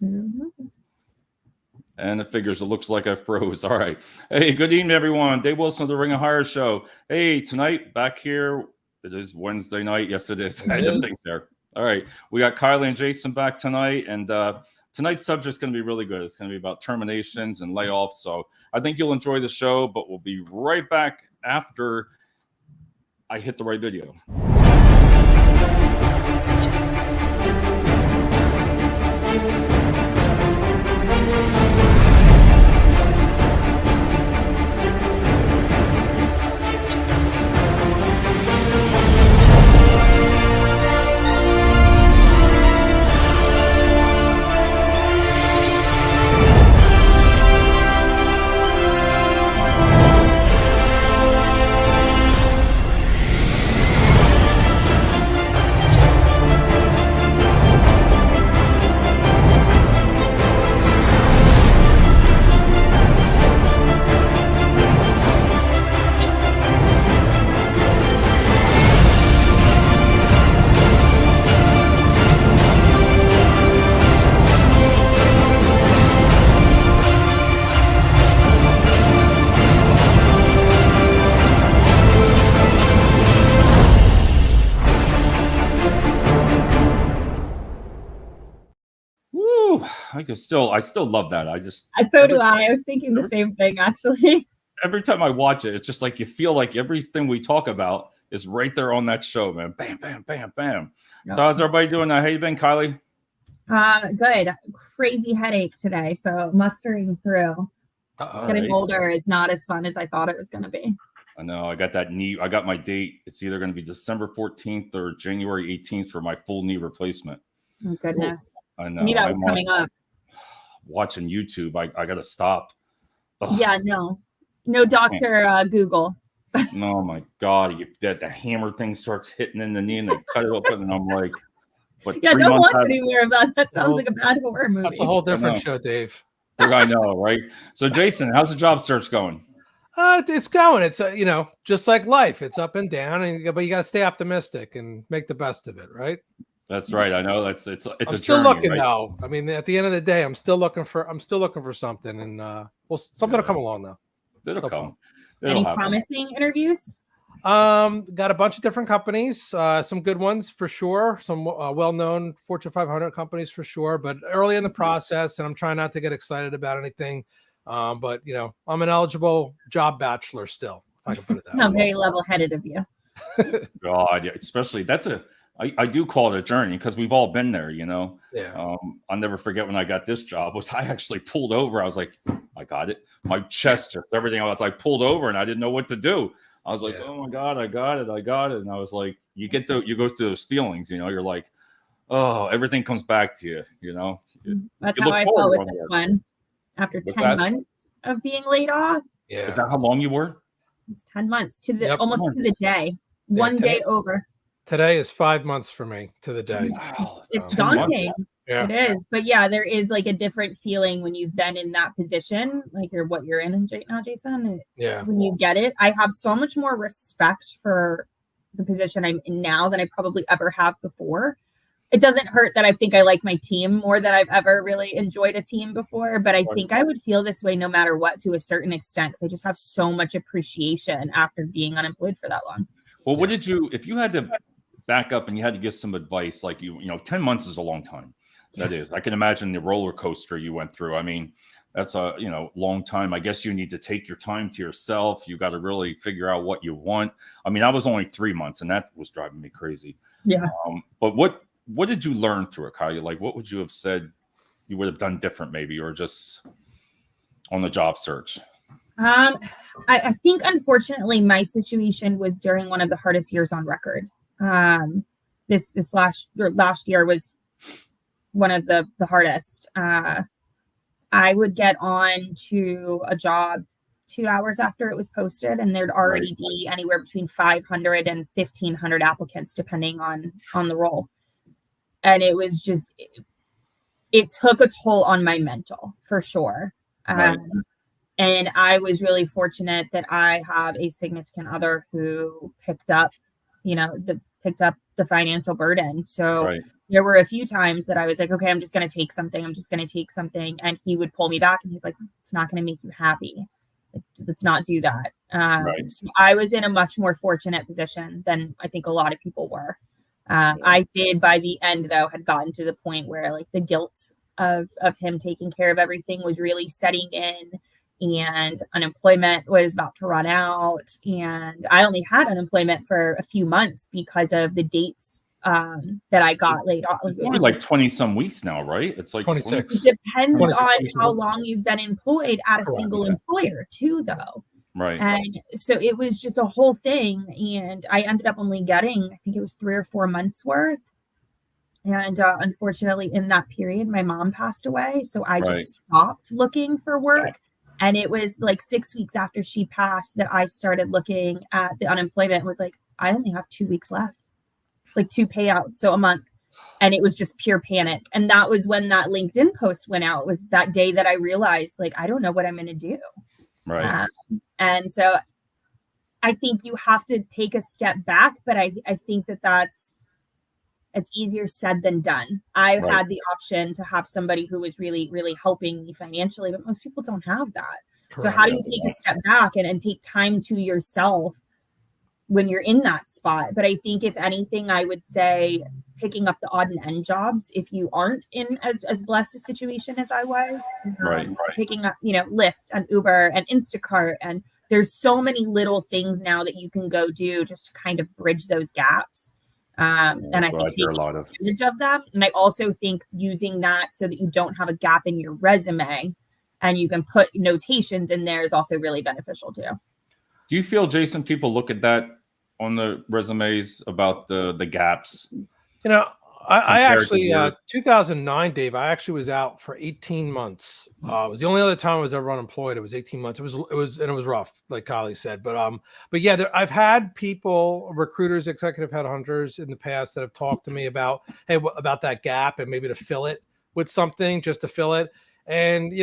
Mm-hmm. And it figures. It looks like I froze. All right. Hey, good evening, everyone. Dave Wilson of the Ring of Hire Show. Hey, tonight back here. It is Wednesday night. Yes, it is. I didn't think there. All right. We got Kylie and Jason back tonight. And tonight's subject is going to be really good. It's going to be about terminations and layoffs. So I think you'll enjoy the show, but we'll be right back after I hit the right video. I still love that. So do I. I was thinking the same thing, actually. Every time I watch it, it's just like you feel like everything we talk about is right there on that show, man. Bam, bam, bam, bam. Yep. So how's everybody doing? How you been, Kylie? Good. Crazy headache today, so mustering through. Getting older is not as fun as I thought it was going to be. I know. I got that knee. I got my date. It's either going to be December 14th or January 18th for my full knee replacement. Oh, goodness. I know. I knew that was coming up. Watching YouTube, I got to stop. Ugh. Yeah, no Dr. Google. Oh my God, the hammer thing starts hitting in the knee and they cut it open, and I'm like, but yeah, don't watch anywhere about that. Sounds like a bad horror movie. That's a whole different show, Dave. I know, right? So, Jason, how's the job search going? It's going. It's just like life. It's up and down, but you got to stay optimistic and make the best of it, right? That's right. I know it's a I'm still journey, looking right? though. I mean, at the end of the day, I'm still looking for something, and something will come along though. It'll come. Any promising interviews? Got a bunch of different companies, some good ones for sure, some well-known Fortune 500 companies for sure, but early in the process, and I'm trying not to get excited about anything. But I'm an eligible job bachelor still, if I can put it that way. I'm very level-headed of you. God, yeah, especially I do call it a journey because we've all been there, Yeah. I'll never forget when I got this job I actually pulled over. I was like, I got it. My chest, just everything. I was like pulled over and I didn't know what to do. I was like, oh my God, I got it. And I was like, you go through those feelings, you're like, oh, everything comes back to you, That's how I felt with this one. After 10 months of being laid off. Yeah. Is that how long you were? It's 10 months to almost to the day. One day over. Today is 5 months for me to the day. Wow. It's daunting. Yeah. It is. But yeah, there is like a different feeling when you've been in that position, like you're in now, Jason. Yeah. When you get it, I have so much more respect for the position I'm in now than I probably ever have before. It doesn't hurt that I think I like my team more than I've ever really enjoyed a team before, but I think I would feel this way no matter what to a certain extent because I just have so much appreciation after being unemployed for that long. Well, what did you, if you had to back up and you had to give some advice, like 10 months is a long time. That is. I can imagine the roller coaster you went through. I mean, that's a long time. I guess you need to take your time to yourself. You got to really figure out what you want. I mean, I was only 3 months and that was driving me crazy. Yeah. But what did you learn through it, Kylie? Like, what would you have said you would have done different maybe, or just on the job search? I think, unfortunately, my situation was during one of the hardest years on record. This last year was one of the hardest. I would get on to a job 2 hours after it was posted, and there'd already be anywhere between 500 and 1,500 applicants, depending on the role. And it was just, it took a toll on my mental, for sure. And I was really fortunate that I have a significant other who picked up the financial burden. So there were a few times that I was like, okay, I'm just going to take something. I'm just going to take something. And he would pull me back and he's like, it's not going to make you happy. Like, let's not do that. So I was in a much more fortunate position than I think a lot of people were. I did by the end though, had gotten to the point where like the guilt of him taking care of everything was really setting in, and unemployment was about to run out. And I only had unemployment for a few months because of the dates that I got laid off. It's only like 20 some weeks now, right? It's like 26. It depends 26, on 26. how long you've been employed at a single employer too, though. Right. And so it was just a whole thing. And I ended up only getting, I think it was 3 or 4 months worth. And unfortunately, in that period, my mom passed away. So I just stopped looking for work. And it was like 6 weeks after she passed that I started looking at the unemployment. It was like, I only have 2 weeks left, like 2 payouts, so a month. And it was just pure panic. And that was when that LinkedIn post went out. It was that day that I realized, like, I don't know what I'm going to do. Right. And so I think you have to take a step back, but I think it's easier said than done. I had the option to have somebody who was really, really helping me financially, but most people don't have that. Correct. So how do you take a step back and take time to yourself when you're in that spot? But I think if anything, I would say picking up the odd and end jobs if you aren't in as blessed a situation as I was. Picking up, Lyft and Uber and Instacart. And there's so many little things now that you can go do just to kind of bridge those gaps. And I think taking advantage of them. And I also think using that so that you don't have a gap in your resume and you can put notations in there is also really beneficial too. Do you feel, Jason, people look at that on the resumes about the gaps? I actually, 2009, Dave, I actually was out for 18 months. It was the only other time I was ever unemployed. It was 18 months. It was rough, like Kylie said. But yeah, I've had people, recruiters, executive headhunters in the past that have talked to me about, hey, about that gap and maybe to fill it with something, just to fill it. And,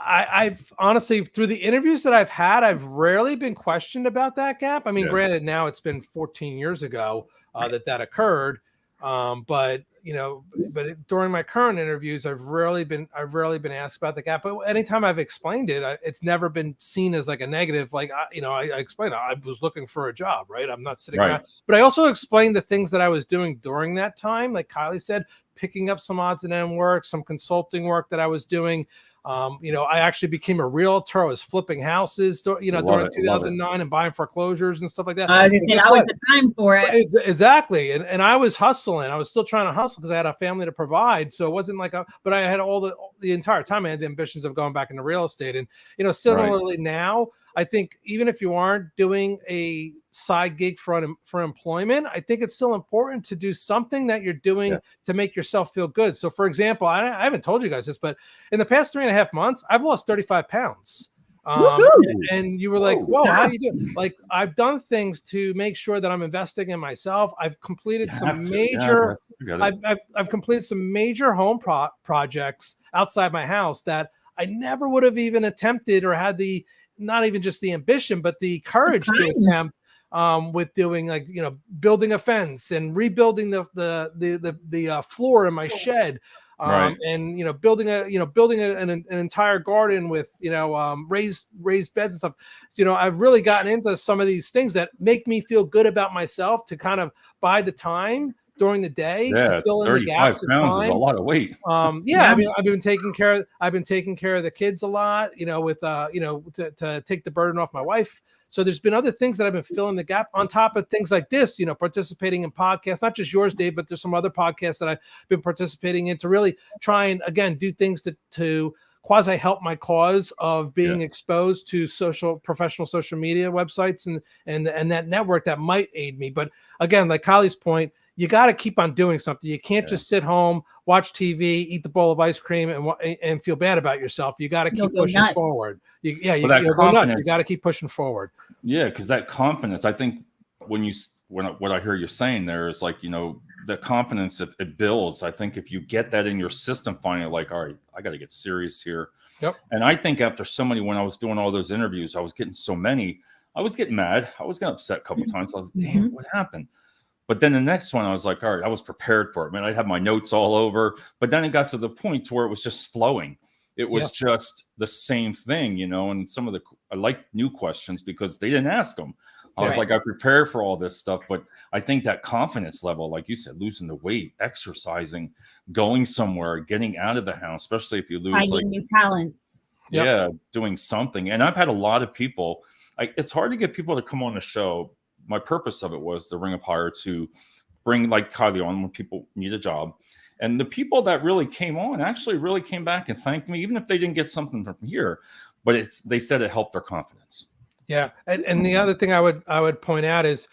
I've honestly, through the interviews that I've had, I've rarely been questioned about that gap. I mean, granted, now it's been 14 years ago that occurred. But during my current interviews, I've rarely been asked about the gap. But anytime I've explained it, it's never been seen as like a negative. Like, I explained I was looking for a job, right? I'm not sitting around. But I also explained the things that I was doing during that time. Like Kylie said, picking up some odds and end work, some consulting work that I was doing. I actually became a realtor. I was flipping houses, during 2009 and buying foreclosures and stuff like that. I was just saying that was the time for it. Exactly. And I was hustling. I was still trying to hustle because I had a family to provide. So it wasn't like, but I had the entire time I had the ambitions of going back into real estate. And, similarly now, I think even if you aren't doing a side gig for employment, I think it's still important to do something that you're doing to make yourself feel good. So for example, I haven't told you guys this, but in the past 3.5 months, I've lost 35 pounds. And you were like, whoa, how do you do? Like, I've done things to make sure that I'm investing in myself. I've completed some major, I've completed some major home projects outside my house that I never would have even attempted or had not even just the ambition, but the courage to attempt with doing, like, building a fence and rebuilding the floor in my shed, and building an entire garden with raised beds and stuff. I've really gotten into some of these things that make me feel good about myself to kind of buy the time during the day to fill in the gaps. 35 pounds is a lot of weight. I've been taking care of the kids a lot, with to take the burden off my wife. So there's been other things that I've been filling the gap on top of things like this, participating in podcasts, not just yours, Dave, but there's some other podcasts that I've been participating in to really try and, again, do things to quasi help my cause of being exposed to professional social media websites and that network that might aid me. But again, like Kylie's point, you got to keep on doing something. You can't just sit home, watch TV, eat the bowl of ice cream, and feel bad about yourself. You got to keep pushing forward. You got to keep pushing forward. Yeah, because that confidence, I think, what I hear you saying there is like, the confidence it builds. I think if you get that in your system, finally, like, all right, I got to get serious here. Yep. And I think after so many, when I was doing all those interviews, I was getting so many, I was getting mad. I was getting upset a couple of times. I was, damn, what happened? But then the next one, I was like, all right, I was prepared for it, man. I had my notes all over, but then it got to the point to where it was just flowing. It was just the same thing, you know. And some of I like new questions because they didn't ask them. I was like, I prepared for all this stuff, but I think that confidence level, like you said, losing the weight, exercising, going somewhere, getting out of the house, especially if you lose finding new talents. Yeah, doing something. And I've had a lot of people. It's hard to get people to come on the show. My purpose of it was the Ring of Fire to bring like Kylie on when people need a job. And the people that really came on actually really came back and thanked me, even if they didn't get something from here. But they said it helped their confidence. Yeah. And the other thing I would point out is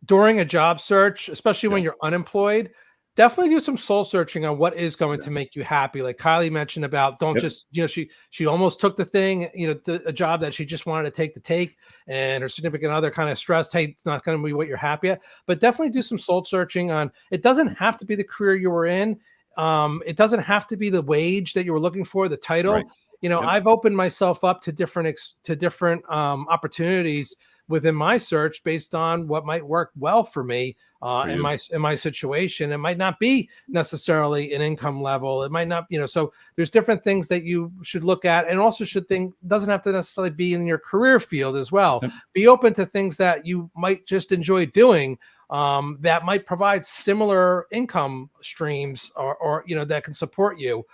during a job search, especially when you're unemployed, definitely do some soul searching on what is going to make you happy. Like Kylie mentioned about don't just, you know, she almost took the thing, you know, a job that she just wanted to take, and her significant other kind of stressed, hey, it's not going to be what you're happy at. But definitely do some soul searching on, it doesn't have to be the career you were in. It doesn't have to be the wage that you were looking for, the title. Right. You know, I've opened myself up to different opportunities within my search based on what might work well for me in my situation. It might not be necessarily an income level. It might not, you know, so there's different things that you should look at, and also should think doesn't have to necessarily be in your career field as well. Be open to things that you might just enjoy doing that might provide similar income streams or you know, that can support you.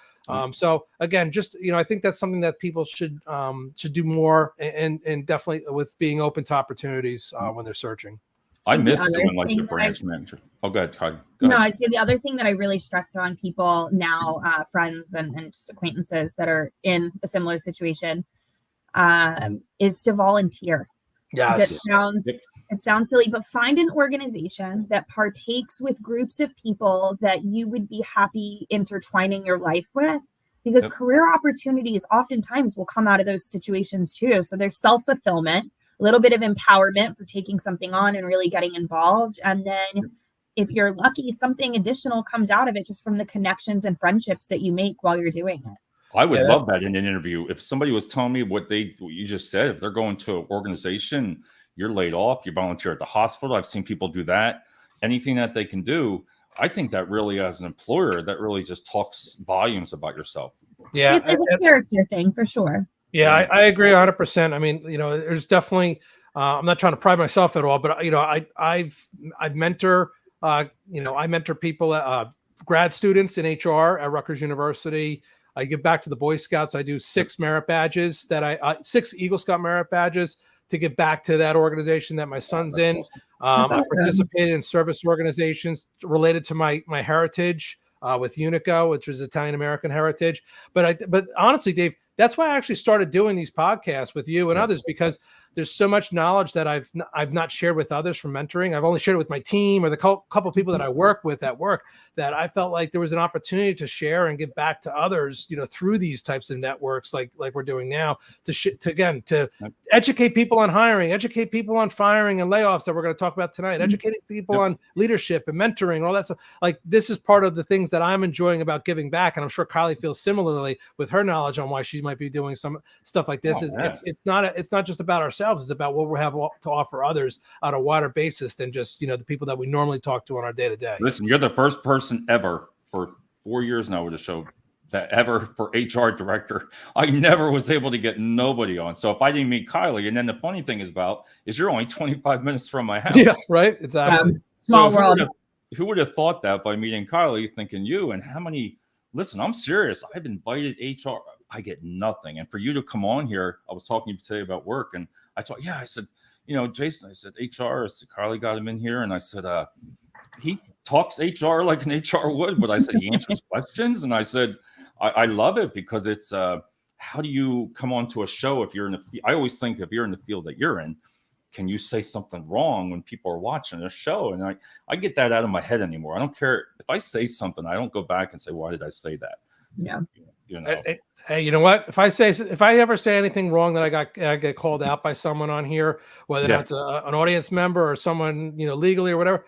So again, just, you know, I think that's something that people should do more, and definitely with being open to opportunities when they're searching. I miss doing like the branch manager. Oh, go ahead, Kylie. No, I say the other thing that I really stress on people now, friends and just acquaintances that are in a similar situation, is to volunteer. Yes. It sounds silly, but find an organization that partakes with groups of people that you would be happy intertwining your life with, because career opportunities oftentimes will come out of those situations too. So there's self-fulfillment, a little bit of empowerment for taking something on and really getting involved. And then if you're lucky, something additional comes out of it just from the connections and friendships that you make while you're doing it. I would love that in an interview. If somebody was telling me what you just said, if they're going to an organization, you're laid off, you volunteer at the hospital. I've seen people do that. Anything that they can do. I think that really, as an employer, that really just talks volumes about yourself. Yeah. It's a character thing for sure. Yeah, I agree 100%. I mean, you know, there's definitely, I'm not trying to pride myself at all, but, you know, I mentor, you know, I mentor people, grad students in HR at Rutgers University. I give back to the Boy Scouts. I do 6 merit badges 6 Eagle Scout merit badges to give back to that organization that my son's in. Awesome. I participated in service organizations related to my heritage with Unico, which was Italian American heritage. But honestly, Dave, that's why I actually started doing these podcasts with you and others, because there's so much knowledge that I've not shared with others from mentoring. I've only shared it with my team or the couple of people that I work with at work, that I felt like there was an opportunity to share and give back to others, you know, through these types of networks like we're doing now, to educate people on hiring, educate people on firing and layoffs that we're going to talk about tonight, educating people on leadership and mentoring and all that stuff. Like, this is part of the things that I'm enjoying about giving back. And I'm sure Kylie feels similarly with her knowledge on why she might be doing some stuff like this. It's not just about ourselves. It's about what we have to offer others on a wider basis than just, you know, the people that we normally talk to on our day to day. Listen, you're the first person ever for 4 years now with the show that ever for HR director. I never was able to get nobody on. So if I didn't meet Kylie, and then the funny thing is you're only 25 minutes from my house. Yeah, right. Exactly. Small world. Who would have thought that by meeting Kylie, thinking you, and how many, listen, I'm serious. I've invited HR. I get nothing. And for you to come on here, I was talking to you today about work, and I said, you know, Jason, I said, HR, I said, Kylie got him in here. And I said, he talks HR like an HR would, but I said, he answers questions. And I said, I love it because it's, how do you come onto a show if you're in I always think if you're in the field that you're in, can you say something wrong when people are watching a show? And I get that out of my head anymore. I don't care if I say something, I don't go back and say, why did I say that? Yeah. You know. Hey, you know what? If I ever say anything wrong that I get called out by someone on here, whether that's an audience member or someone, you know, legally or whatever,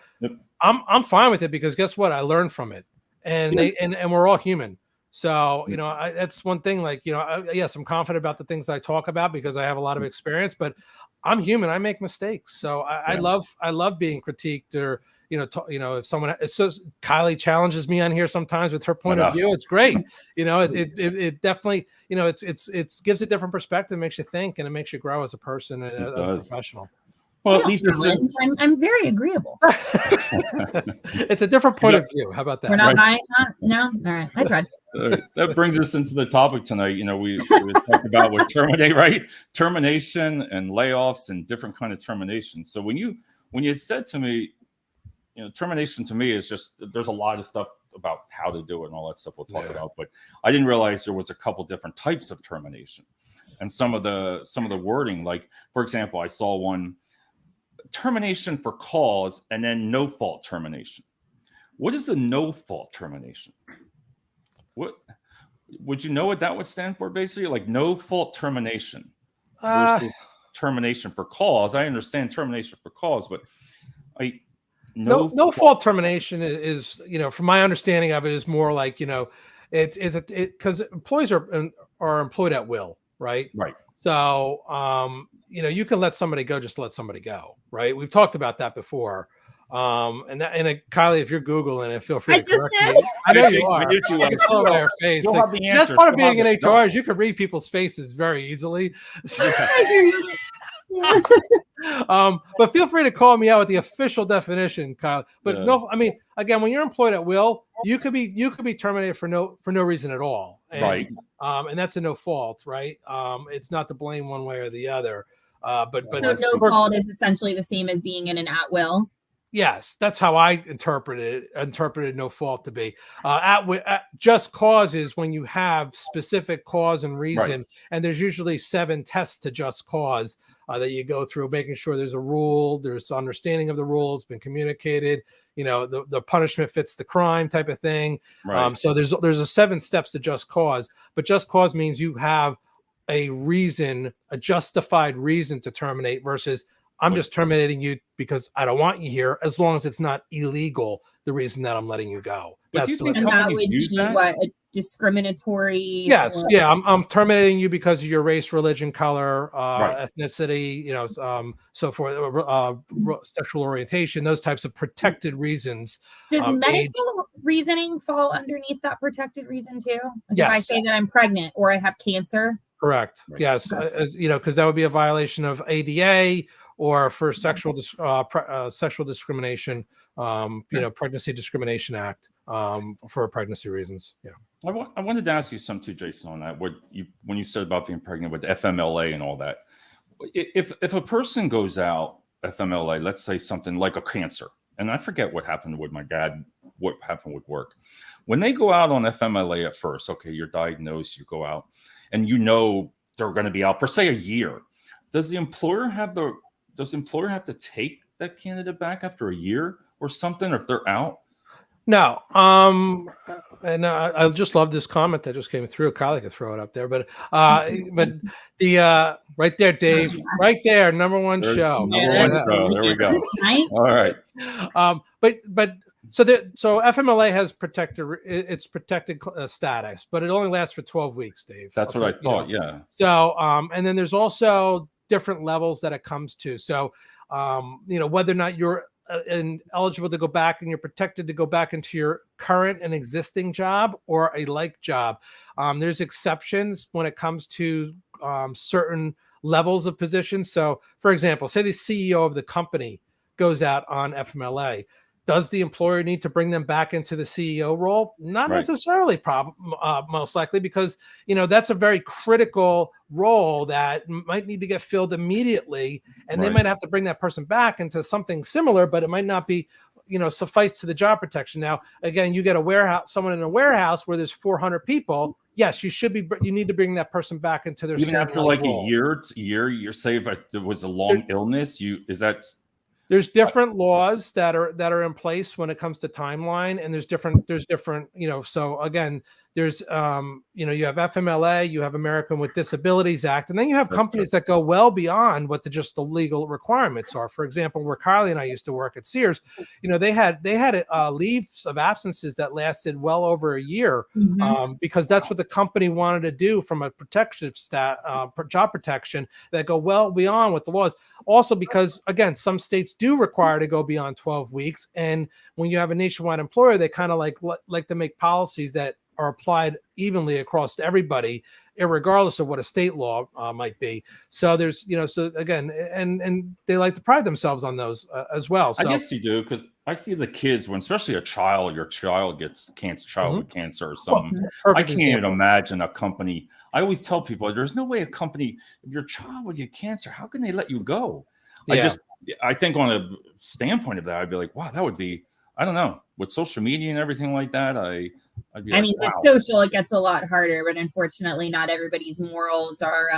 I'm fine with it, because guess what? I learned from it, and and we're all human. So, you know, that's one thing. Like, you know, yes, I'm confident about the things that I talk about because I have a lot of experience, but I'm human. I make mistakes. So I love being critiqued or, if someone, it's just Kylie challenges me on here sometimes with her point of view. It's great. It definitely, it gives a different perspective, makes you think, and it makes you grow as a person and as a professional. Well, at least I'm very agreeable. It's a different point of view. How about that? We're not buying that? No? All right. I tried. That brings us into the topic tonight. We talked about what termination and layoffs and different kind of termination. So when you said to me, termination to me is just, there's a lot of stuff about how to do it and all that stuff we'll talk about, but I didn't realize there was a couple different types of termination, and some of the wording, like, for example, I saw one, termination for cause and then no fault termination. What is the no fault termination? What would you know what that would stand for? Basically, like no fault termination versus termination for cause. I understand termination for cause, but no fault termination is from my understanding of it, is more like it's because employees are employed at will, right? Right. So you can let somebody go just to let somebody go, right? We've talked about that before. Kylie, if you're Googling it, feel free to correct me. I know you are. It's all over your face. That's part of being in HR is you can read people's faces very easily. But feel free to call me out with the official definition, Kyle. But no, I mean, again, when you're employed at will, you could be terminated for no reason at all, right? And that's a no fault, right? It's not to blame one way or the other. But so no fault is essentially the same as being in an at will. Yes, that's how I interpreted no fault to be. Just cause is when you have specific cause and reason, right. And there's usually 7 tests to just cause that you go through, making sure there's a rule, there's understanding of the rule, it's been communicated, the punishment fits the crime type of thing. Right. So there's a 7 steps to just cause, but just cause means you have a reason, a justified reason to terminate versus I'm just terminating you because I don't want you here, as long as it's not illegal, the reason that I'm letting you go. But do you think and that would be what, a discriminatory? Yes. Or... Yeah. I'm terminating you because of your race, religion, color, right. Ethnicity, so forth, sexual orientation, those types of protected reasons. Does medical reasoning fall underneath that protected reason too? Like yes. If I say that I'm pregnant or I have cancer? Correct. Right. Yes. Because that would be a violation of ADA, or for sexual discrimination, Pregnancy Discrimination Act for pregnancy reasons. Yeah. I wanted to ask you something too, Jason, on that. When you said about being pregnant with FMLA and all that, if a person goes out FMLA, let's say something like a cancer, and I forget what happened with my dad, what happened with work. When they go out on FMLA at first, okay, you're diagnosed, you go out, and they're going to be out for say a year. Does the employer have to take that candidate back after a year or something, or if they're out? No. And I just love this comment that just came through. Kylie could throw it up there, but the right there, Dave, right there, number one show. There we go. All right. So FMLA has protected status, but it only lasts for 12 weeks, Dave. That's what I thought. Yeah. So and then there's also different levels that it comes to. So whether or not you're eligible to go back and you're protected to go back into your current and existing job or a like job. There's exceptions when it comes to certain levels of positions. So for example, say the CEO of the company goes out on FMLA. Does the employer need to bring them back into the CEO role? Not necessarily, most likely, because that's a very critical role that might need to get filled immediately, and they might have to bring that person back into something similar, but it might not be, suffice to the job protection. Now, again, you get someone in a warehouse where there's 400 people. Yes, you need to bring that person back into their even after like role. a year. You're saying if there was a long illness, There's different laws that are in place when it comes to timeline, and there's different, so again, there's you have FMLA, you have American with Disabilities Act, and then you have companies that go well beyond what the legal requirements are. For example, where Kylie and I used to work at Sears, they had leaves of absences that lasted well over a year, because that's what the company wanted to do from a job protection that go well beyond what the laws. Also, because again, some states do require to go beyond 12 weeks, and when you have a nationwide employer, they kind of like to make policies that are applied evenly across everybody, regardless of what a state law might be. So there's, so again, and they like to pride themselves on those as well. So I guess you do, because I see the kids when, especially your child gets cancer, with cancer or something. I can't even imagine a company. I always tell people, there's no way a company, if your child would get cancer, how can they let you go? Yeah. I think on a standpoint of that, I'd be like, wow, that would be, I don't know, with social media and everything like that. I'd be like, mean, wow. With social, it gets a lot harder, but unfortunately, not everybody's morals are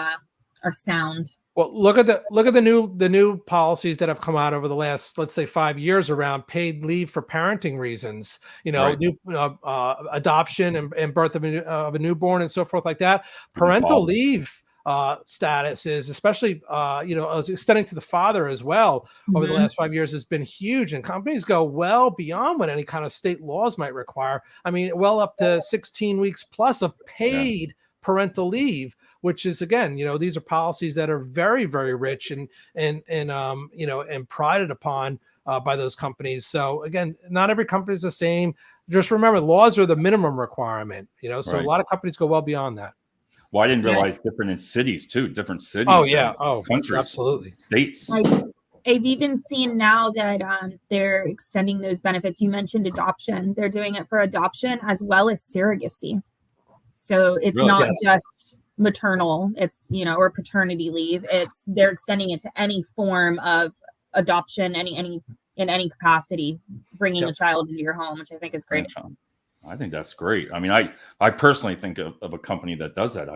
sound. Well, look at the new policies that have come out over the last, let's say, 5 years around paid leave for parenting reasons. New adoption and birth of a newborn and so forth like that. Parental leave status is, especially extending to the father as well over the last 5 years, has been huge, and companies go well beyond what any kind of state laws might require. I mean, well up to 16 weeks plus of paid parental leave, which is, again, these are policies that are very, very rich and prided upon by those companies. So again, not every company is the same. Just remember, laws are the minimum requirement, so a lot of companies go well beyond that. Well, I didn't realize different in cities too, different cities. Oh yeah. Countries. Absolutely. States. I've even seen now that they're extending those benefits. You mentioned adoption. They're doing it for adoption as well as surrogacy. So it's not just maternal, it's, or paternity leave. They're extending it to any form of adoption, in any capacity, bringing a child into your home, which I think is great. I think that's great. I mean, I personally think of a company that does that.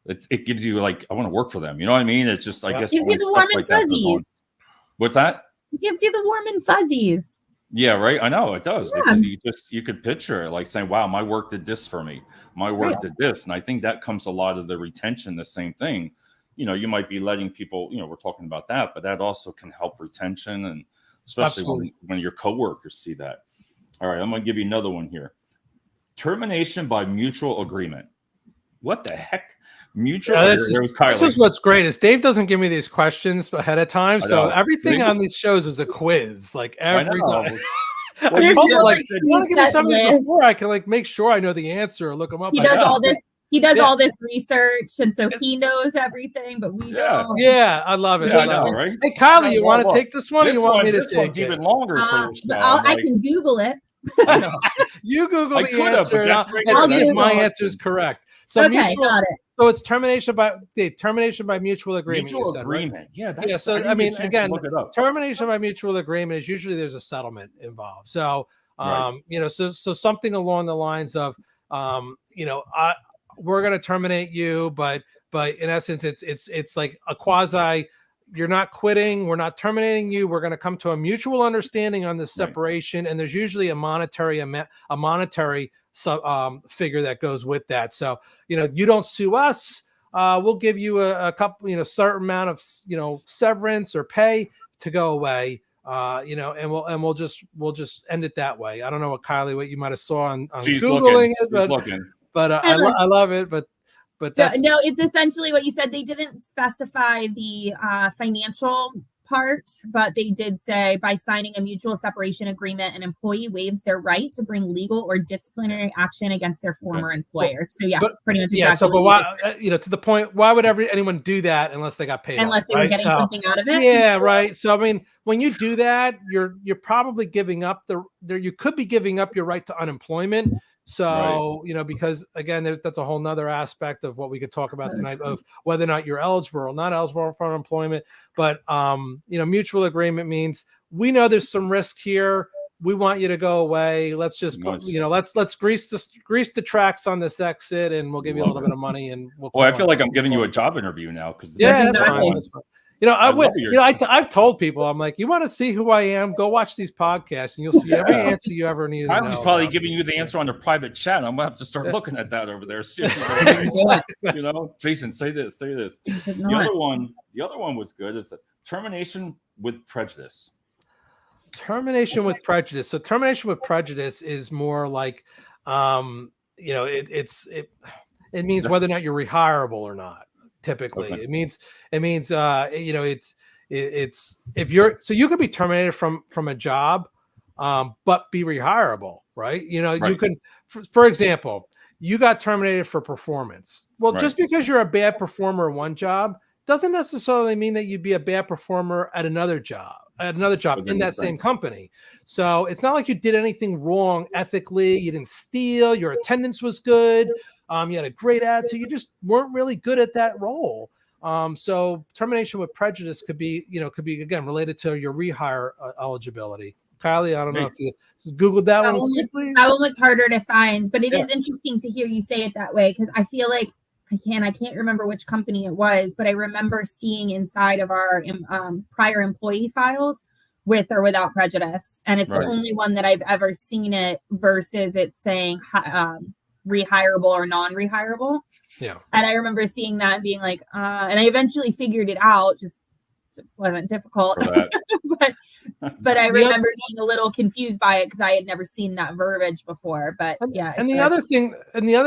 It gives you like, I want to work for them. You know what I mean? It's just, I guess, gives you the warm and fuzzies. What's that? It gives you the warm and fuzzies. Yeah, right. I know it does, because you could picture it like saying, wow, my work did this for me. My work did this. And I think that comes a lot of the retention, the same thing. You might be letting people, we're talking about that, but that also can help retention, and especially when your coworkers see that. All right, I'm going to give you another one here. Termination by mutual agreement. What the heck? Mutual. This is what's great is Dave doesn't give me these questions ahead of time, so everything on these shows is a quiz, like every time. Well, I want to give me something before I can make sure I know the answer or look them up. He does all this. He does all this research, and so he knows everything, but we don't. Yeah, I love it. Yeah, I know, right? Hey, Kylie, you want to take this one? Or you want me to take it? Even longer. I can Google it. You Google the answer, and I'll see if my answer is correct. So got it. So it's termination by mutual agreement. Mutual agreement. Right? Yeah. So I mean, again, termination by mutual agreement is usually there's a settlement involved. So so something along the lines of we're going to terminate you, but in essence, it's like a quasi. You're not quitting. We're not terminating you. We're going to come to a mutual understanding on this separation, and there's usually a monetary figure that goes with that. So you don't sue us. We'll give you a couple, certain amount of severance or pay to go away. And we'll just end it that way. I don't know what you might have saw on She's Googling looking. it, but I love it. But so, no, it's essentially what you said. They didn't specify the financial part, but they did say by signing a mutual separation agreement, an employee waives their right to bring legal or disciplinary action against their former employer. So pretty much. Yeah. So, but why, to the point, why would anyone do that unless they got paid? Unless they were getting something out of it. Yeah. Right. So, I mean, when you do that, you're probably giving up you could be giving up your right to unemployment. So, because again, that's a whole nother aspect of what we could talk about tonight of whether or not you're eligible or not eligible for unemployment. But, mutual agreement means we know there's some risk here. We want you to go away. Let's just, let's grease the tracks on this exit, and we'll give you a little bit of money. And I feel like I'm giving you a job interview now. Exactly. I've told people, I'm like, you want to see who I am? Go watch these podcasts, and you'll see every answer you ever needed to know. Kylie's probably giving you the answer on the private chat. I'm gonna have to start looking at that over there. Jason, say this. The other one was good. It's a termination with prejudice. Termination with prejudice. So termination with prejudice is more like, it means whether or not you're rehirable or not. Typically, okay. It means it's if you're, so you could be terminated from a job, but be rehirable, right? You can, for example, you got terminated for performance. Well, just because you're a bad performer in one job doesn't necessarily mean that you'd be a bad performer at another job in that same company. So it's not like you did anything wrong ethically. You didn't steal. Your attendance was good. You had a great attitude. You just weren't really good at that role. So termination with prejudice could be again related to your rehire eligibility. Kylie, I don't know if you Googled that one. That one was harder to find, but it is interesting to hear you say it that way, because I feel like I can't remember which company it was, but I remember seeing inside of our prior employee files with or without prejudice, and it's the only one that I've ever seen it versus it saying rehirable or non-rehirable. Yeah. And I remember seeing that and being like, and I eventually figured it out. Just it wasn't difficult, but I remember being a little confused by it because I had never seen that verbiage before. But yeah. And the other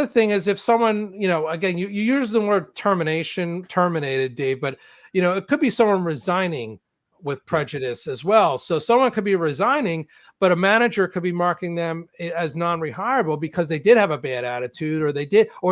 thing is, if someone, again, you use the word terminated, Dave, but it could be someone resigning with prejudice as well. So someone could be resigning, but a manager could be marking them as non-rehirable because they did have a bad attitude, or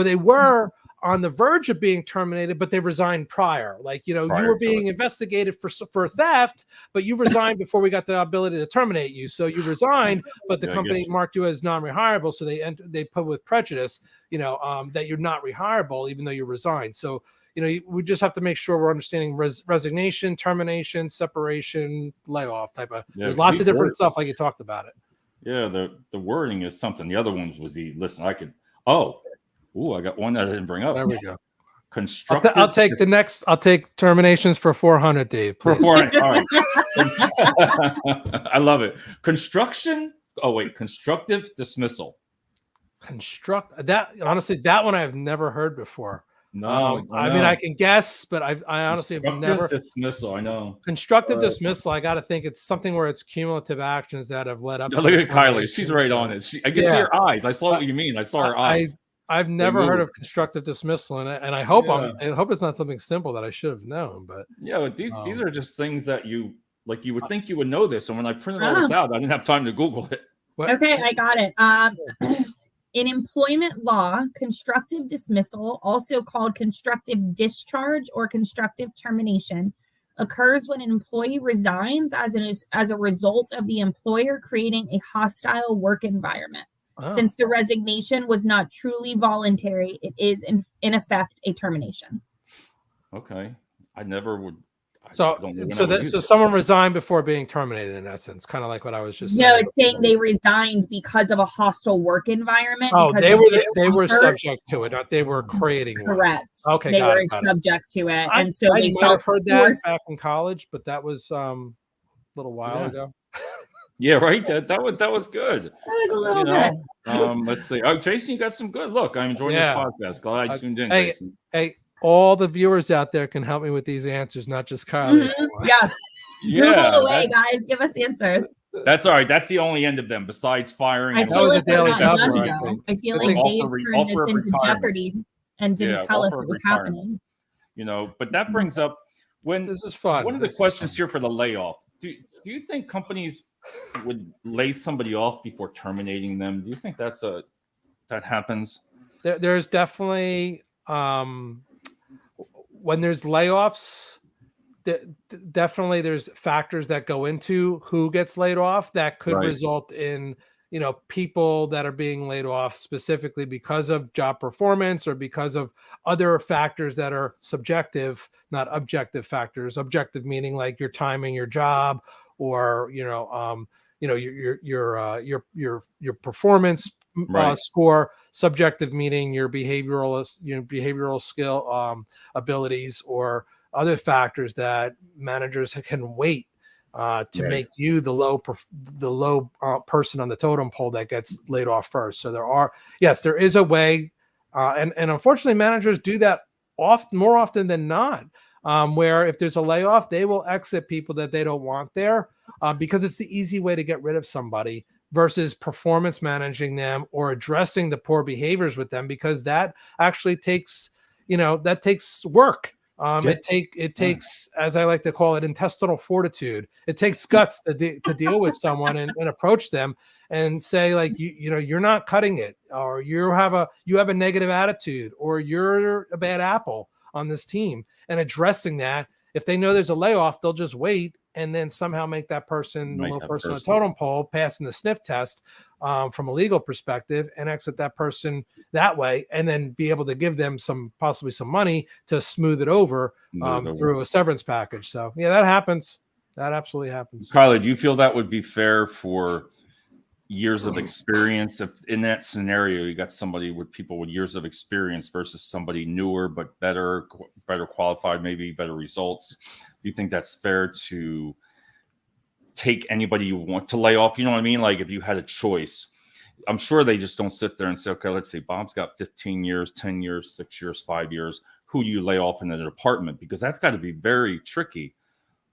they were on the verge of being terminated, but they resigned prior. Like, you were being investigated for theft, but you resigned before we got the ability to terminate you. So you resigned, but the company marked you as non-rehirable. So they put with prejudice, that you're not rehirable, even though you resigned. So, we just have to make sure we're understanding resignation, termination, separation, layoff type of, there's lots of different stuff like you talked about it. Yeah. The wording is something. The other ones was I got one that I didn't bring up. There we go. Constructive. I'll take terminations for 400, Dave. Please. For 400. All right. I love it. Constructive dismissal. That one I've never heard before. No, I mean, I can guess, but I honestly have never. Dismissal. I know. Constructive dismissal. I got to think it's something where it's cumulative actions that have led up. Look at Kylie. She's right on it. I can see her eyes. I saw what you mean. I saw her eyes. I've never heard of constructive dismissal, and I hope I hope it's not something simple that I should have known. But these are just things that you would think you would know this. And when I printed all this out, I didn't have time to Google it. Okay, I got it. In employment law, constructive dismissal, also called constructive discharge or constructive termination, occurs when an employee resigns as a result of the employer creating a hostile work environment. Oh. Since the resignation was not truly voluntary, it is in effect a termination. Okay, I never would. So someone resigned before being terminated, in essence, kind of like what I was just saying. No, it's saying they resigned because of a hostile work environment. Oh, they were subject to it, not they were creating one. Correct. Okay, they were subject to it, and so I they might have heard that back in college, but that was a little while ago. Yeah, right. That was good. That was a little bit. Let's see. Oh, Jason, you got some good. Look, I'm enjoying this podcast. Glad I tuned in, Jason. Hey. All the viewers out there can help me with these answers, not just Kylie. Mm-hmm. Yeah. Google away, guys. Give us answers. That's all right. That's the only end of them, besides firing. I feel like we're not done, though. I feel like Dave turned this into Jeopardy and didn't tell us it was happening. But that brings up this is fun. One of the questions here for the layoff. Do you think companies would lay somebody off before terminating them? Do you think that happens? There's definitely when there's layoffs, definitely there's factors that go into who gets laid off that could result in, people that are being laid off specifically because of job performance or because of other factors that are subjective, not objective factors. Objective meaning like your time in your job or, your performance score. Subjective meaning your behavioral skill abilities or other factors that managers can wait to make you the low person on the totem pole that gets laid off first. So there is a way, and unfortunately managers do that more often than not, where if there's a layoff, they will exit people that they don't want there because it's the easy way to get rid of somebody versus performance managing them or addressing the poor behaviors with them, because that actually takes work. It takes, as I like to call it, intestinal fortitude. It takes guts to deal with someone and approach them and say, like, you're not cutting it, or you have a negative attitude, or you're a bad apple on this team, and addressing that. If they know there's a layoff, they'll just wait and then somehow make that person the low person on the totem pole, passing the sniff test from a legal perspective, and exit that person that way, and then be able to give them possibly some money to smooth it over through a severance package. So yeah, that happens. That absolutely happens. Kylie, do you feel that would be fair for years of experience? If in that scenario you got somebody with people with years of experience versus somebody newer but better qualified, maybe better results, do you think that's fair to take anybody you want to lay off? You know what I mean? Like, if you had a choice, I'm sure they just don't sit there and say, okay, let's say Bob's got 15 years, 10 years, 6 years, 5 years. Who do you lay off in the department? Because that's got to be very tricky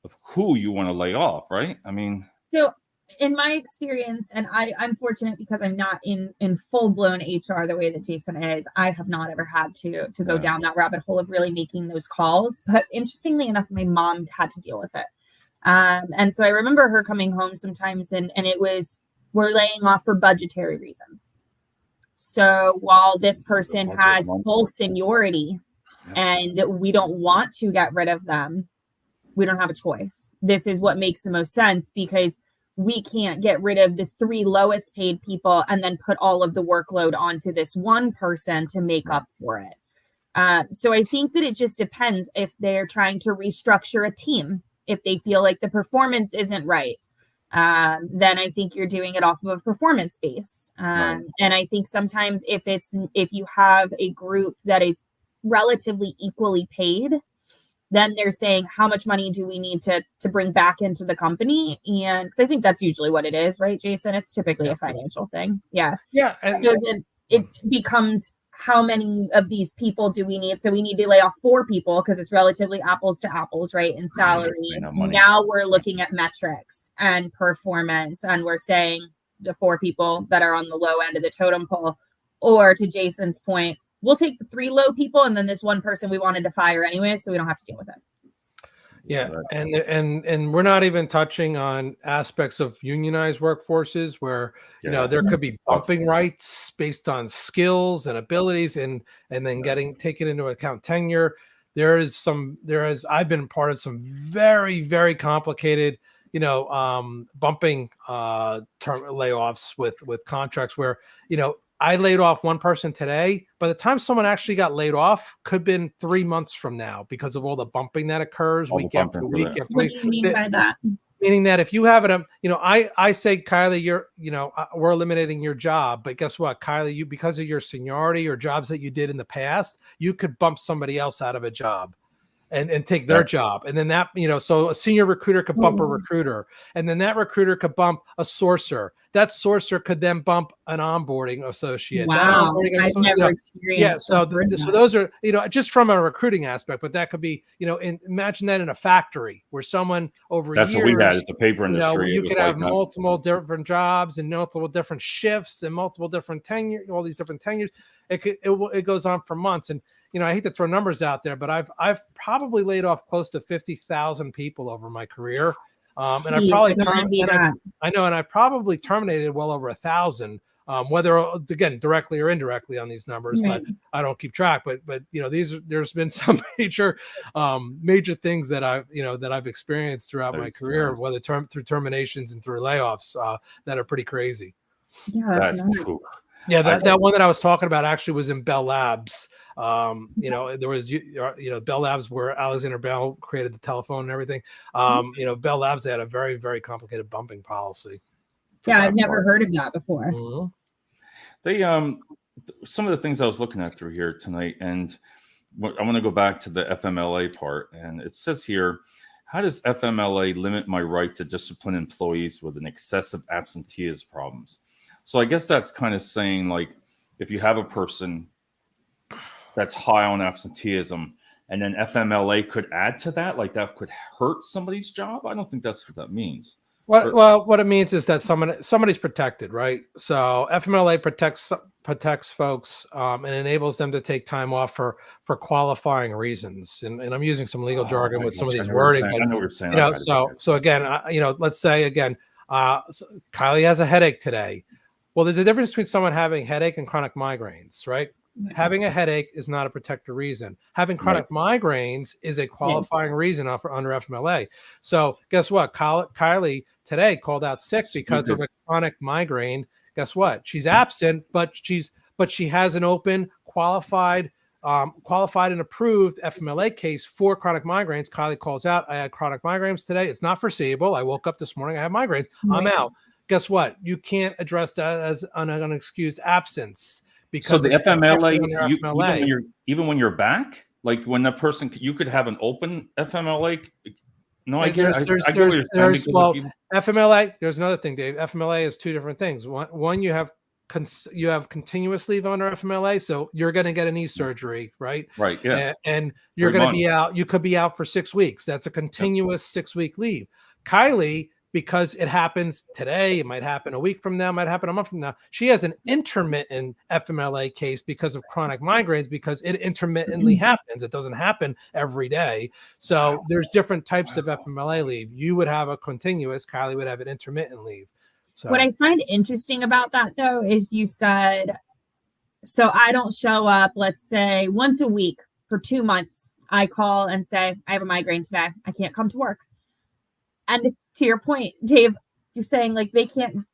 of who you want to lay off, right? I mean, so in my experience, and I'm fortunate because I'm not in full-blown HR the way that Jason is, I have not ever had to go down that rabbit hole of really making those calls. But interestingly enough, my mom had to deal with it. And so I remember her coming home sometimes and it was, we're laying off for budgetary reasons. So while this person has full seniority and we don't want to get rid of them, we don't have a choice. This is what makes the most sense, because we can't get rid of the 3 lowest paid people and then put all of the workload onto this one person to make up for it. So I think that it just depends if they're trying to restructure a team. If they feel like the performance isn't right, then I think you're doing it off of a performance base. And I think sometimes if you have a group that is relatively equally paid, then they're saying, how much money do we need to bring back into the company? And because I think that's usually what it is, right, Jason? It's typically a financial thing. Yeah. So then it becomes, how many of these people do we need? So we need to lay off 4 people because it's relatively apples to apples, right? In salary. Now we're looking at metrics and performance, and we're saying the 4 people that are on the low end of the totem pole. Or to Jason's point, we'll take the 3 low people and then this one person we wanted to fire anyway, so we don't have to deal with it. Yeah, and we're not even touching on aspects of unionized workforces where there could be bumping rights based on skills and abilities, and then taken into account tenure. I've been part of some very, very complicated bumping layoffs with contracts where I laid off one person today. By the time someone actually got laid off, could have been 3 months from now because of all the bumping that occurs week after week after week. What do you mean by that? Meaning that if you have it, I say, Kylie, we're eliminating your job, but guess what, Kylie, because of your seniority or jobs that you did in the past, you could bump somebody else out of a job and take their job. And then that, so a senior recruiter could bump a recruiter, and then that recruiter could bump a sourcer. That sourcer could then bump an onboarding associate. Wow. I've never experienced. Yeah. So those are, just from a recruiting aspect, but that could be, imagine that in a factory where someone over That's years, what we had at the paper industry. You could have multiple different jobs and multiple different shifts and multiple different tenure, all these different tenures. It goes on for months. And, I hate to throw numbers out there, but I've probably laid off close to 50,000 people over my career. And I probably terminated well over 1,000, whether again directly or indirectly on these numbers, but I don't keep track. But there's been some major things that I've experienced throughout my career, whether through terminations and through layoffs, that are pretty crazy. Yeah, that's nice. Cool. Yeah, that one that I was talking about actually was in Bell Labs. There was Bell Labs where Alexander Bell created the telephone and everything. Bell Labs, they had a very, very complicated bumping policy. Yeah, I've never heard of that before. Mm-hmm. They some of the things I was looking at through here tonight, and I want to go back to the FMLA part, and it says here, how does FMLA limit my right to discipline employees with an excessive absenteeism problems? So I guess that's kind of saying, like, if you have a person that's high on absenteeism, and then FMLA could add to that, like that could hurt somebody's job. I don't think that's what that means. What it means is that somebody's protected, right? So FMLA protects folks and enables them to take time off for qualifying reasons. And I'm using some legal jargon with some of these wording. I know what you're saying. So again, let's say again, Kylie has a headache today. Well, there's a difference between someone having headache and chronic migraines, right? Having a headache is not a protected reason. Having chronic migraines is a qualifying reason under FMLA. So guess what? Kylie today called out sick because of a chronic migraine. Guess what? She's absent, but she has an open, qualified and approved FMLA case for chronic migraines. Kylie calls out, I had chronic migraines today. It's not foreseeable. I woke up this morning, I have migraines. I'm out. Guess what? You can't address that as an unexcused absence. Because so the FMLA, even when you're back, like when the person, you could have an open FMLA. No, I get it. FMLA. There's another thing, Dave. FMLA is two different things. One, you have continuous leave under FMLA, so you're going to get a knee surgery, right? Right. Yeah. And you're going to be out. You could be out for 6 weeks. That's a continuous 6-week leave. Kylie, because it happens today, it might happen a week from now, might happen a month from now. She has an intermittent FMLA case because of chronic migraines, because it intermittently happens. It doesn't happen every day. So there's different types of FMLA leave. You would have a continuous, Kylie would have an intermittent leave. So what I find interesting about that, though, is you said, so I don't show up, let's say once a week for 2 months. I call and say, I have a migraine today. I can't come to work. And to your point, Dave, you're saying like they can't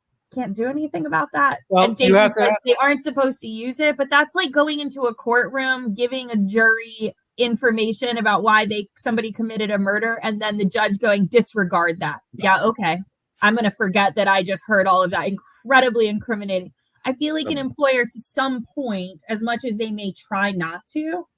do anything about that. Well, and Dave says they aren't supposed to use it, but that's like going into a courtroom, giving a jury information about why somebody committed a murder, and then the judge going, disregard that. Yeah, okay. I'm going to forget that I just heard all of that. Incredibly incriminating. I feel like an employer, to some point, as much as they may try not to,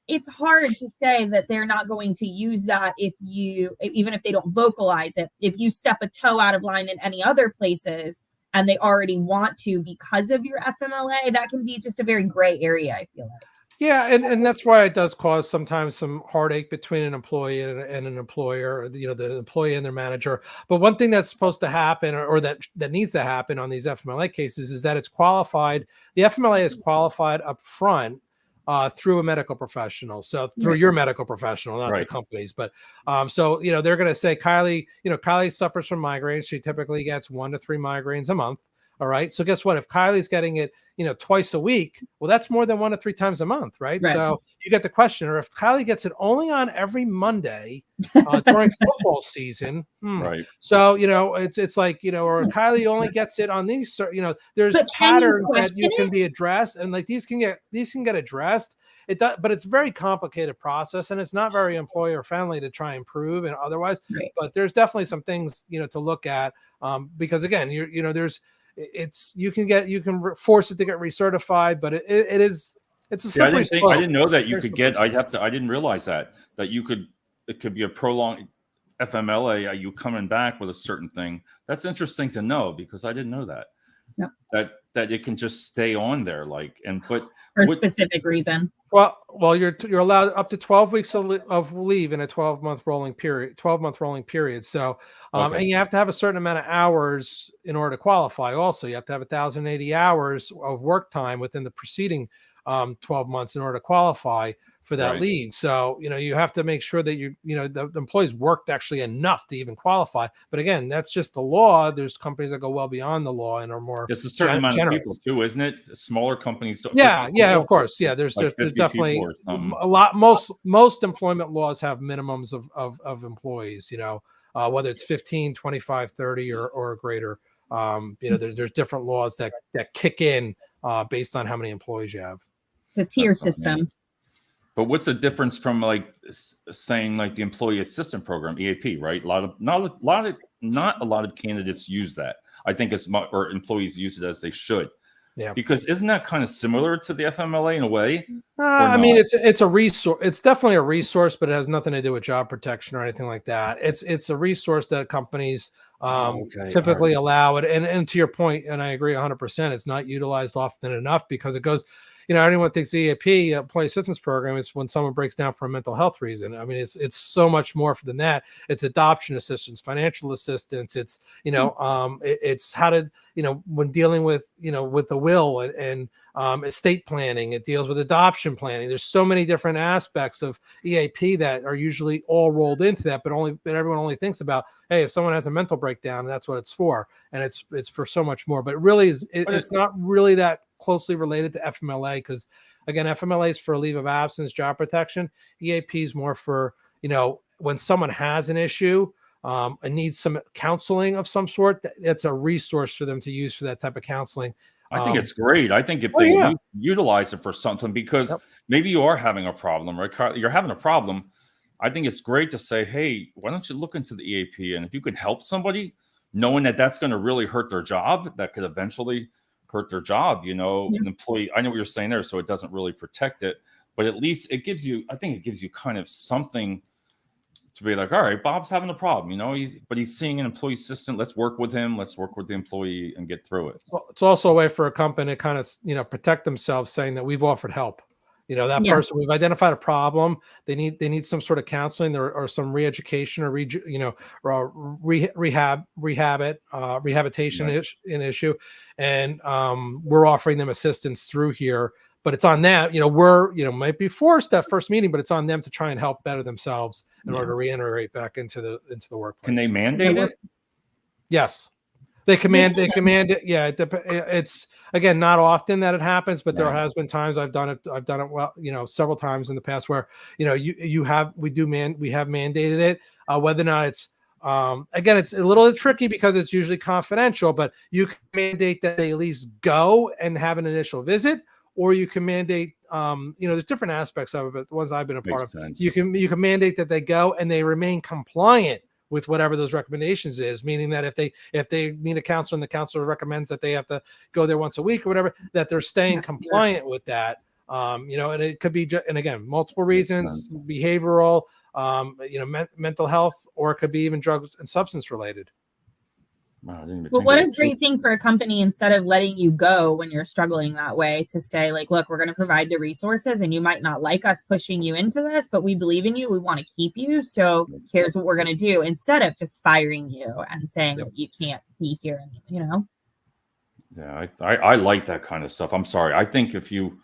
it's hard to say that they're not going to use that even if they don't vocalize it. If you step a toe out of line in any other places and they already want to because of your FMLA, that can be just a very gray area, I feel like. Yeah, and that's why it does cause sometimes some heartache between an employee and an employer, the employee and their manager. But one thing that's supposed to happen or that needs to happen on these FMLA cases is that it's qualified. The FMLA is qualified up front through a medical professional. So through your medical professional, not the companies, but so, they're going to say, Kylie suffers from migraines. She typically gets 1 to 3 migraines a month. All right. So guess what? If Kylie's getting it, twice a week, well, that's more than 1 to 3 times a month. Right. So you get the question, or if Kylie gets it only on every Monday during football season. Right. So, it's like, or Kylie only gets it on these, there's patterns that you can be addressed, and like these can get addressed. It does, but it's a very complicated process, and it's not very employer friendly to try and prove and otherwise, but there's definitely some things, to look at because again, you can force it to get recertified, but it's a slippery slope. I didn't know that you could get. I didn't realize that you could. It could be a prolonged FMLA. You coming back with a certain thing. That's interesting to know, because I didn't know that. Yeah. That it can just stay on there, for a specific reason. Well, you're allowed up to 12 weeks of leave in a 12-month rolling period. So, and you have to have a certain amount of hours in order to qualify. Also, you have to have 1,080 hours of work time within the preceding 12 months in order to qualify for that leave. So, you have to make sure that the employees worked actually enough to even qualify. But again, that's just the law. There's companies that go well beyond the law and are more. It's a certain amount of people too, isn't it? Smaller companies don't. Yeah, of course. Yeah, there's definitely a lot. Most employment laws have minimums of employees. Whether it's 15, 25, 30 or greater. There's different laws that kick in based on how many employees you have. The tier system. But what's the difference from saying the employee assistance program, EAP, right? Not a lot of candidates use that. I think or employees use it as they should. Yeah. Because isn't that kind of similar to the FMLA in a way? I mean, it's a resource. It's definitely a resource, but it has nothing to do with job protection or anything like that. It's a resource that companies typically allow it. And to your point, and I agree 100%, it's not utilized often enough because it goes, everyone thinks the EAP, employee assistance program, is when someone breaks down for a mental health reason. I mean, it's so much more than that. It's adoption assistance, financial assistance. It's, it's how to, when dealing with, with the will and estate planning, it deals with adoption planning. There's so many different aspects of EAP that are usually all rolled into that, but everyone only thinks about, hey, if someone has a mental breakdown, that's what it's for. And it's for so much more, but it really is, it's not really that closely related to FMLA, because again, FMLA is for leave of absence, job protection. EAP is more for, when someone has an issue and needs some counseling of some sort, it's a resource for them to use for that type of counseling. I think it's great. I think if they utilize it for something, because maybe you are having a problem, right? You're having a problem. I think it's great to say, hey, why don't you look into the EAP? And if you can help somebody, knowing that that's going to really hurt their job, that could eventually hurt their job, an employee. I know what you're saying there, so it doesn't really protect it, but at least it gives you, I think it gives you kind of something to be like, all right, Bob's having a problem, but he's seeing an employee assistant. Let's work with him. Let's work with the employee and get through it. Well, it's also a way for a company to kind of, protect themselves, saying that we've offered help. That person, we've identified a problem. They need some sort of counseling or some re-education or rehabilitation issue. And we're offering them assistance through here, but it's on them. We're, might be forced that first meeting, but it's on them to try and help better themselves in order to reintegrate back into the workplace. Can they mandate it? Yes. They command it. Yeah, it's again not often that it happens, but there has been times I've done it well, several times in the past where we have mandated it. Whether or not it's again, it's a little tricky because it's usually confidential, but you can mandate that they at least go and have an initial visit, or you can mandate there's different aspects of it, but the ones I've been a part of, you can mandate that they go and they remain compliant with whatever those recommendations is, meaning that if they meet a counselor and the counselor recommends that they have to go there once a week or whatever, that they're staying compliant with that. And it could be, and again, multiple reasons, behavioral, mental health, or it could be even drugs and substance related. Well, what a great thing for a company, instead of letting you go when you're struggling that way, to say, like, look, we're going to provide the resources and you might not like us pushing you into this, but we believe in you. We want to keep you. So here's what we're going to do, instead of just firing you and saying that you can't be here, Yeah, I like that kind of stuff. I'm sorry. I think if you,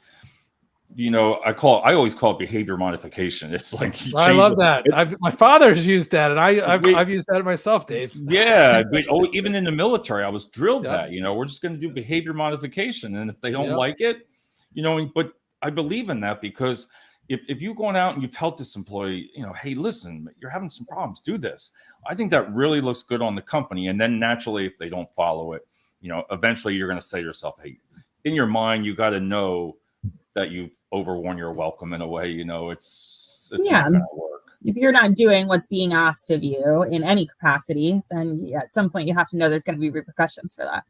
I always call it behavior modification. It's like, I love that. My father's used that, and I've used that myself, Dave. Yeah, but even in the military, I was drilled that. We're just going to do behavior modification, and if they don't like it, But I believe in that, because if you're going out and you've helped this employee, hey, listen, you're having some problems, do this. I think that really looks good on the company, and then naturally, if they don't follow it, eventually you're going to say to yourself, hey, in your mind, you got to know that you've overworn your welcome in a way. It's not going to work. If you're not doing what's being asked of you in any capacity, then at some point you have to know there's going to be repercussions for that.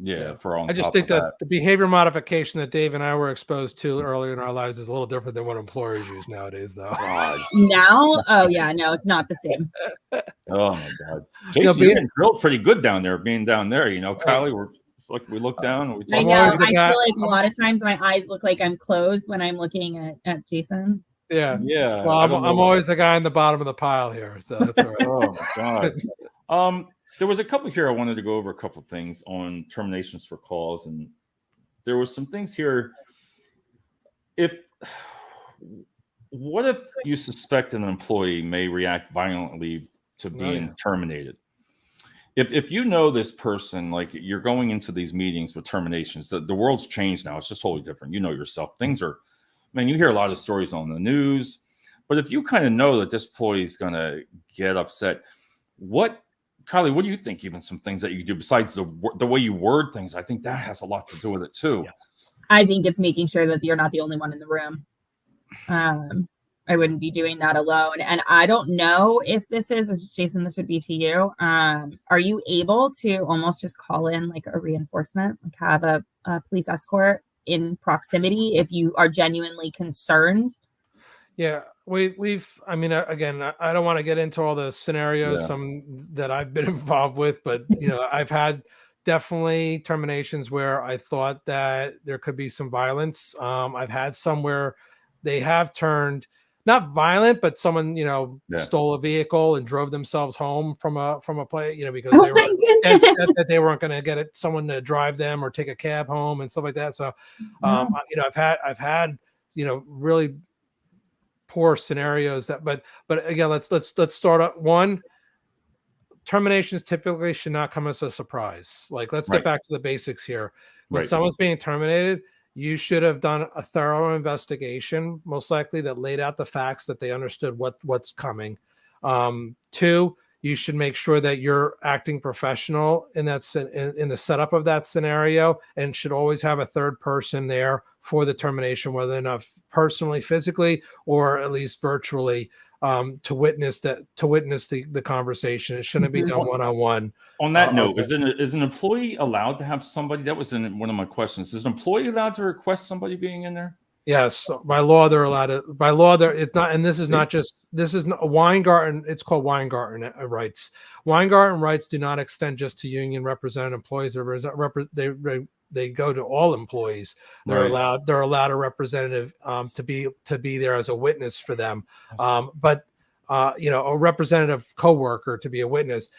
I just think that the behavior modification that Dave and I were exposed to earlier in our lives is a little different than what employers use nowadays, though. Now? Oh, yeah, no, it's not the same. Oh, my God. Jason, you've been drilled pretty good down there, being down there. Kylie, it's like we look down and we talk. I know. I feel like a lot of times my eyes look like I'm closed when I'm looking at Jason. Yeah. Well, I'm always the guy in the bottom of the pile here, so that's all right. Oh my God. There was a couple here. I wanted to go over a couple of things on terminations for cause, and there was some things here. What if you suspect an employee may react violently to being terminated? If you know this person, like, you're going into these meetings with terminations, the world's changed now. It's just totally different. Yourself. Things are, you hear a lot of stories on the news, but if you kind of know that this employee is going to get upset, Kylie, what do you think? Even some things that you do besides the way you word things, I think that has a lot to do with it too. Yes. I think it's making sure that you're not the only one in the room. I wouldn't be doing that alone. And I don't know if this is Jason, this would be to you. Are you able to almost just call in like a reinforcement, like have a police escort in proximity if you are genuinely concerned. Yeah, I mean, again, I don't want to get into all the scenarios, Yeah. some that I've been involved with, but I've had definitely terminations where I thought that there could be some violence. I've had some where they have turned not violent, but someone, stole a vehicle and drove themselves home from a play, because they were that they weren't going to get someone to drive them or take a cab home and stuff like that. So, I've had, really poor scenarios but again, let's start up. One, terminations typically should not come as a surprise. Like, let's get back to the basics here. When someone's being terminated, you should have done a thorough investigation, most likely, that laid out the facts, that they understood what's coming. Two, you should make sure that you're acting professional in the setup of that scenario, and should always have a third person there for the termination, whether or not personally, physically, or at least virtually, to witness the conversation. It shouldn't be done one-on-one. On that note, is an employee allowed to have somebody? That was in one of my questions. Is an employee allowed to request somebody being in there? Yes, by law they're allowed to. By law, it's not, and this is not Weingarten. It's called Weingarten rights. Weingarten rights do not extend just to union represented employees. They go to all employees. They're allowed a representative to be there as a witness for them. But a representative coworker to be a witness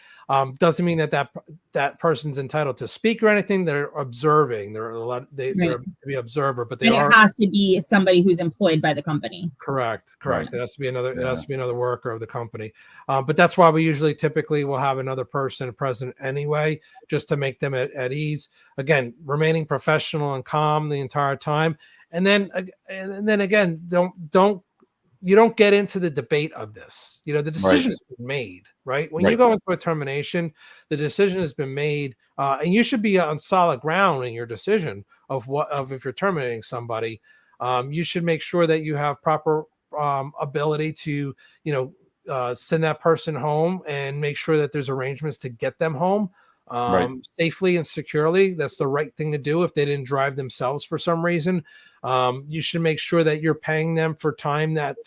doesn't mean that person's entitled to speak or anything. They're observing. They're allowed they're to be observer, but it has to be somebody who's employed by the company. Correct. It has to be another. It has to be another worker of the company. But that's why we typically will have another person present anyway, just to make them at ease. Again, remaining professional and calm the entire time, and then again, you don't get into the debate of this. The decision has been made, right? When you go into a termination, the decision has been made, and you should be on solid ground in your decision of if you're terminating somebody. You should make sure that you have proper ability to, send that person home, and make sure that there's arrangements to get them home safely and securely. That's the right thing to do. If they didn't drive themselves for some reason, you should make sure that you're paying them for time that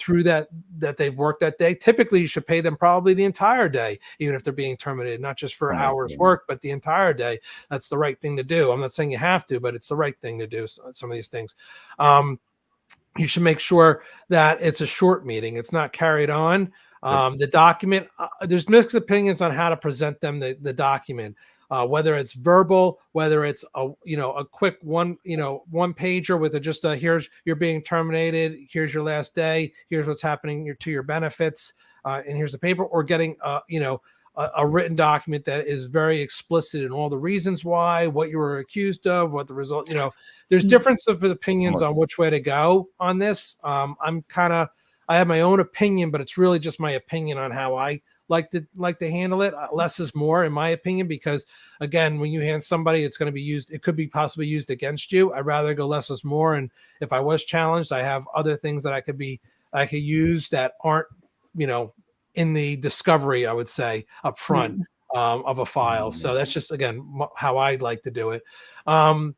they've worked that day. Typically, you should pay them probably the entire day, even if they're being terminated, not just for hours work, but the entire day. That's the right thing to do. I'm not saying you have to, but it's the right thing to do. Some of these things. You should make sure that it's a short meeting. It's not carried on. The document, there's mixed opinions on how to present them the document, whether it's verbal, whether it's a quick one pager with here's you're being terminated, here's your last day, here's what's happening to your benefits, and here's the paper, or getting a written document that is very explicit in all the reasons why, what you were accused of, what the result. There's difference of opinions on which way to go on this. I have my own opinion, but it's really just my opinion on how I like to handle it. Less is more, in my opinion, because again, when you hand somebody, it's going to be used. It could be possibly used against you. I'd rather go less is more. And if I was challenged, I have other things that I could use that aren't, in the discovery, I would say, up front of a file. So that's just, again, how I'd like to do it. And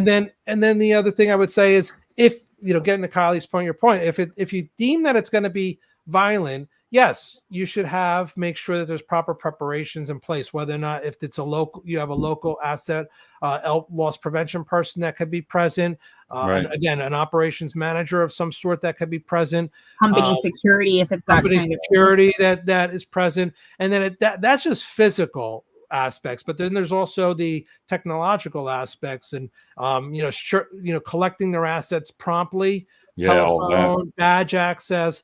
then the other thing I would say is, if getting to Kylie's point, if you deem that it's going to be violent, yes, you should make sure that there's proper preparations in place, whether or not, if it's you have a local asset loss prevention person that could be present. And again, an operations manager of some sort that could be present. Company security, if it's that company kind security that is present. And then that's just physical aspects, but then there's also the technological aspects, and collecting their assets promptly, telephone, badge access,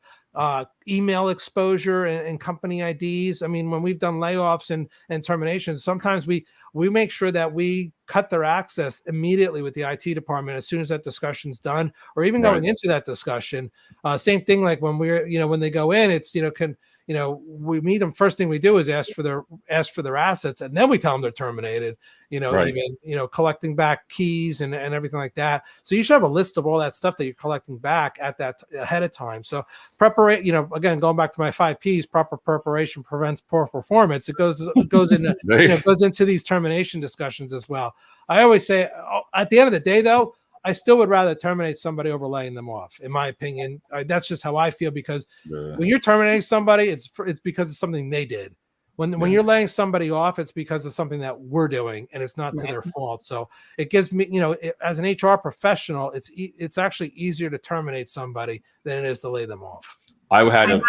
email exposure, and company IDs. I mean, when we've done layoffs and terminations, sometimes we make sure that we cut their access immediately with the IT department as soon as that discussion's done, or even going into that discussion. Same thing, like when when they go in, it's we meet them. First thing we do is ask for their assets, and then we tell them they're terminated. Even collecting back keys and everything like that. So you should have a list of all that stuff that you're collecting back at that ahead of time. So again, going back to my 5 Ps, proper preparation prevents poor performance. It goes into these termination discussions as well. I always say, at the end of the day, though, I still would rather terminate somebody over laying them off. In my opinion, that's just how I feel, because when you're terminating somebody, it's because of something they did. When you're laying somebody off, it's because of something that we're doing, and it's not to their fault. So it gives me, as an HR professional, it's actually easier to terminate somebody than it is to lay them off. Go ahead.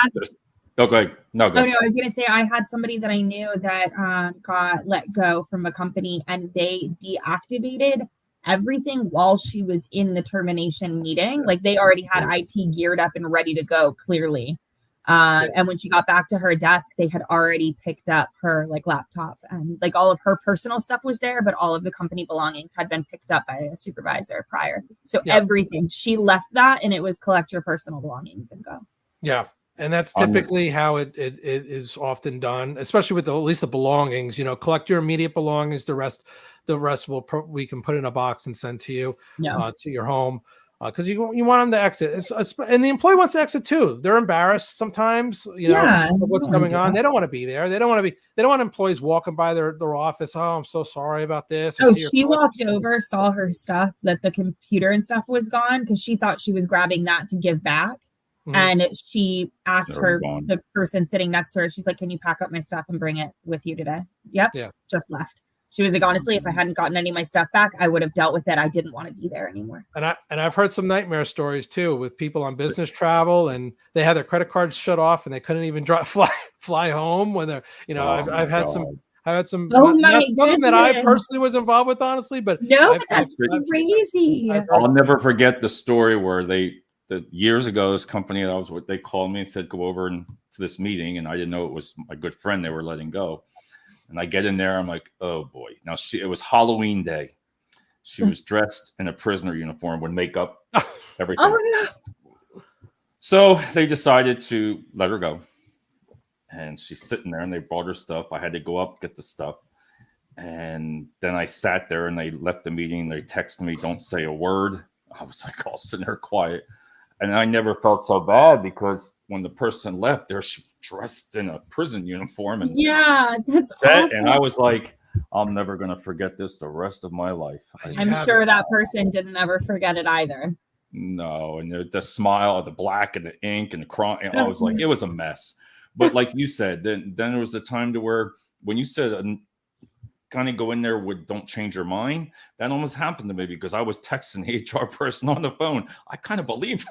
No, go. No, I was going to say I had somebody that I knew that got let go from a company, and they deactivated everything while she was in the termination meeting. Like, they already had IT geared up and ready to go, clearly. And when she got back to her desk, they had already picked up her laptop, and all of her personal stuff was there, but all of the company belongings had been picked up by a supervisor prior. So everything, she left that, and it was collect your personal belongings and go. Yeah. And that's typically how it is often done, especially with at least the belongings. Collect your immediate belongings. The rest we can put in a box and send to you to your home, because you want them to exit. And the employee wants to exit too. They're embarrassed sometimes. Of what's going on. They don't want to be there. They don't want employees walking by their office. Oh, I'm so sorry about this. She walked over, saw her stuff, that the computer and stuff was gone, because she thought she was grabbing that to give back. And she asked the person sitting next to her, she's like, can you pack up my stuff and bring it with you today? Yep. Yeah. Just left. She was like, honestly, if I hadn't gotten any of my stuff back, I would have dealt with it. I didn't want to be there anymore. And I've heard some nightmare stories too, with people on business travel, and they had their credit cards shut off and they couldn't even fly home when they're, I've had some. Nothing that I personally was involved with, honestly, but that's crazy. I'll never forget the story where years ago, this company that I was with, they called me and said, go over to this meeting. And I didn't know it was my good friend they were letting go. And I get in there, I'm like, oh boy. Now it was Halloween day. She was dressed in a prisoner uniform with makeup, everything. Oh, no. So they decided to let her go. And she's sitting there, and they brought her stuff. I had to go up, get the stuff. And then I sat there, and they left the meeting. They texted me, don't say a word. I was like, all sitting there quiet. And I never felt so bad, because when the person left, they're dressed in a prison uniform. And that's awful. And I was like, I'm never going to forget this the rest of my life. I'm sure that person didn't ever forget it either. No. And the smile, the black and the ink and the crying, I was like, it was a mess. But like you said, then there was a time to where, when you said kind of go in there with don't change your mind, that almost happened to me, because I was texting the HR person on the phone. I kind of believe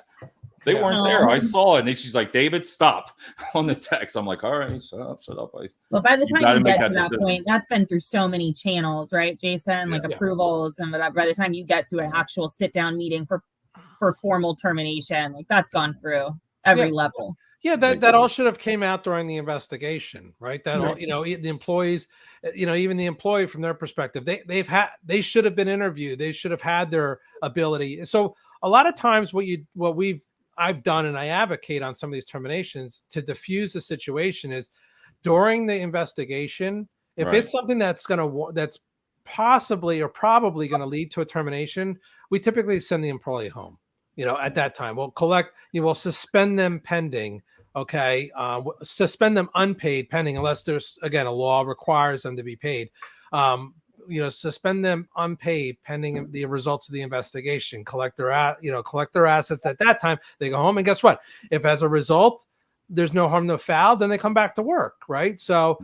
they weren't there. I saw it, and she's like, David, stop, on the text. I'm like, all right, shut up. Well, by the time you get to that point, that's been through so many channels, right, Jason? Approvals, and by the time you get to an actual sit down meeting for formal termination, that's gone through every level. Yeah, that all should have came out during the investigation, right? All, the employees, even the employee, from their perspective, they should have been interviewed. They should have had their ability. So a lot of times, I've done, and I advocate on some of these terminations to diffuse the situation, is during the investigation. If it's something that's possibly or probably going to lead to a termination, we typically send the employee home. At that time, we'll suspend them pending. Okay. Suspend them unpaid pending, unless there's, again, a law requires them to be paid. Suspend them unpaid pending the results of the investigation. Collect their assets at that time. They go home, and guess what? If as a result there's no harm, no foul, then they come back to work, right? So,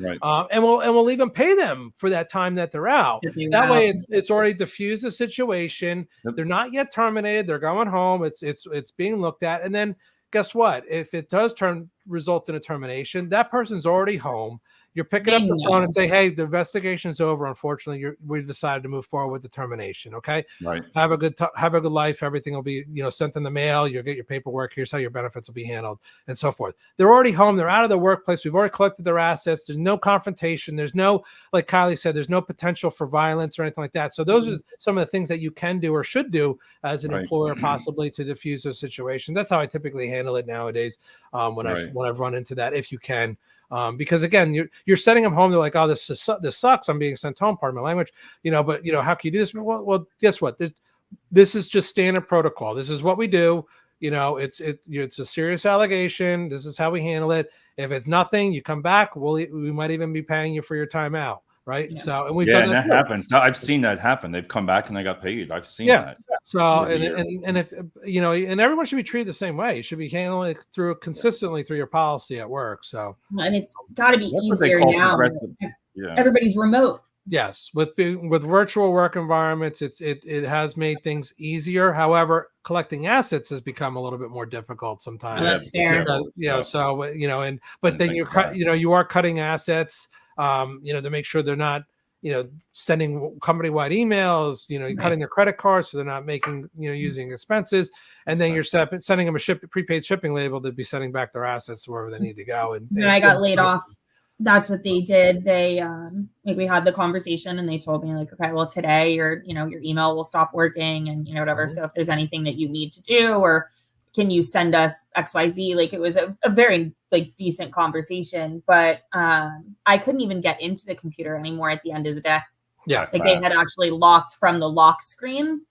and we'll even pay them for that time that they're out. That way, it's already diffused the situation. They're not yet terminated. They're going home. It's being looked at, and then guess what? If it does result in a termination, that person's already home. You're picking up the phone and say, hey, the investigation's over. Unfortunately, we decided to move forward with the termination. Okay. Right. Have a good life. Everything will be, sent in the mail. You'll get your paperwork. Here's how your benefits will be handled, and so forth. They're already home. They're out of the workplace. We've already collected their assets. There's no confrontation. There's no, like Kylie said, there's no potential for violence or anything like that. So those are some of the things that you can do or should do as an employer, possibly, to diffuse those situations. That's how I typically handle it nowadays. When I've run into that, if you can. Because again, you're sending them home. They're like, oh, this sucks. I'm being sent home. Pardon my language. But how can you do this? Well, guess what? This is just standard protocol. This is what we do. It's a serious allegation. This is how we handle it. If it's nothing, you come back. We might even be paying you for your time out. Right. Yeah. So, and we've done that happens. Now, I've seen that happen. They've come back and they got paid. I've seen that. So Yeah. and if and everyone should be treated the same way. You should be handling it consistently through your policy at work. So And it's got to be That's what they easier call now. progressive. Yeah. Everybody's remote. yes, with virtual work environments, it has made things easier. However, collecting assets has become a little bit more difficult sometimes. That's fair. Because, so but then you are cutting assets, to make sure they're not, sending company-wide emails, you're cutting their credit cards so they're not making, using expenses, and then you're sending them a prepaid shipping label to be sending back their assets to wherever they need to go. And When I got laid off, that's what they did. They we had the conversation and they told me like, okay, well today your email will stop working and whatever. So if there's anything that you need to do, or can you send us XYZ? Like, it was a very like decent conversation, but I couldn't even get into the computer anymore at the end of the day. Yeah. Like they had actually locked from the lock screen.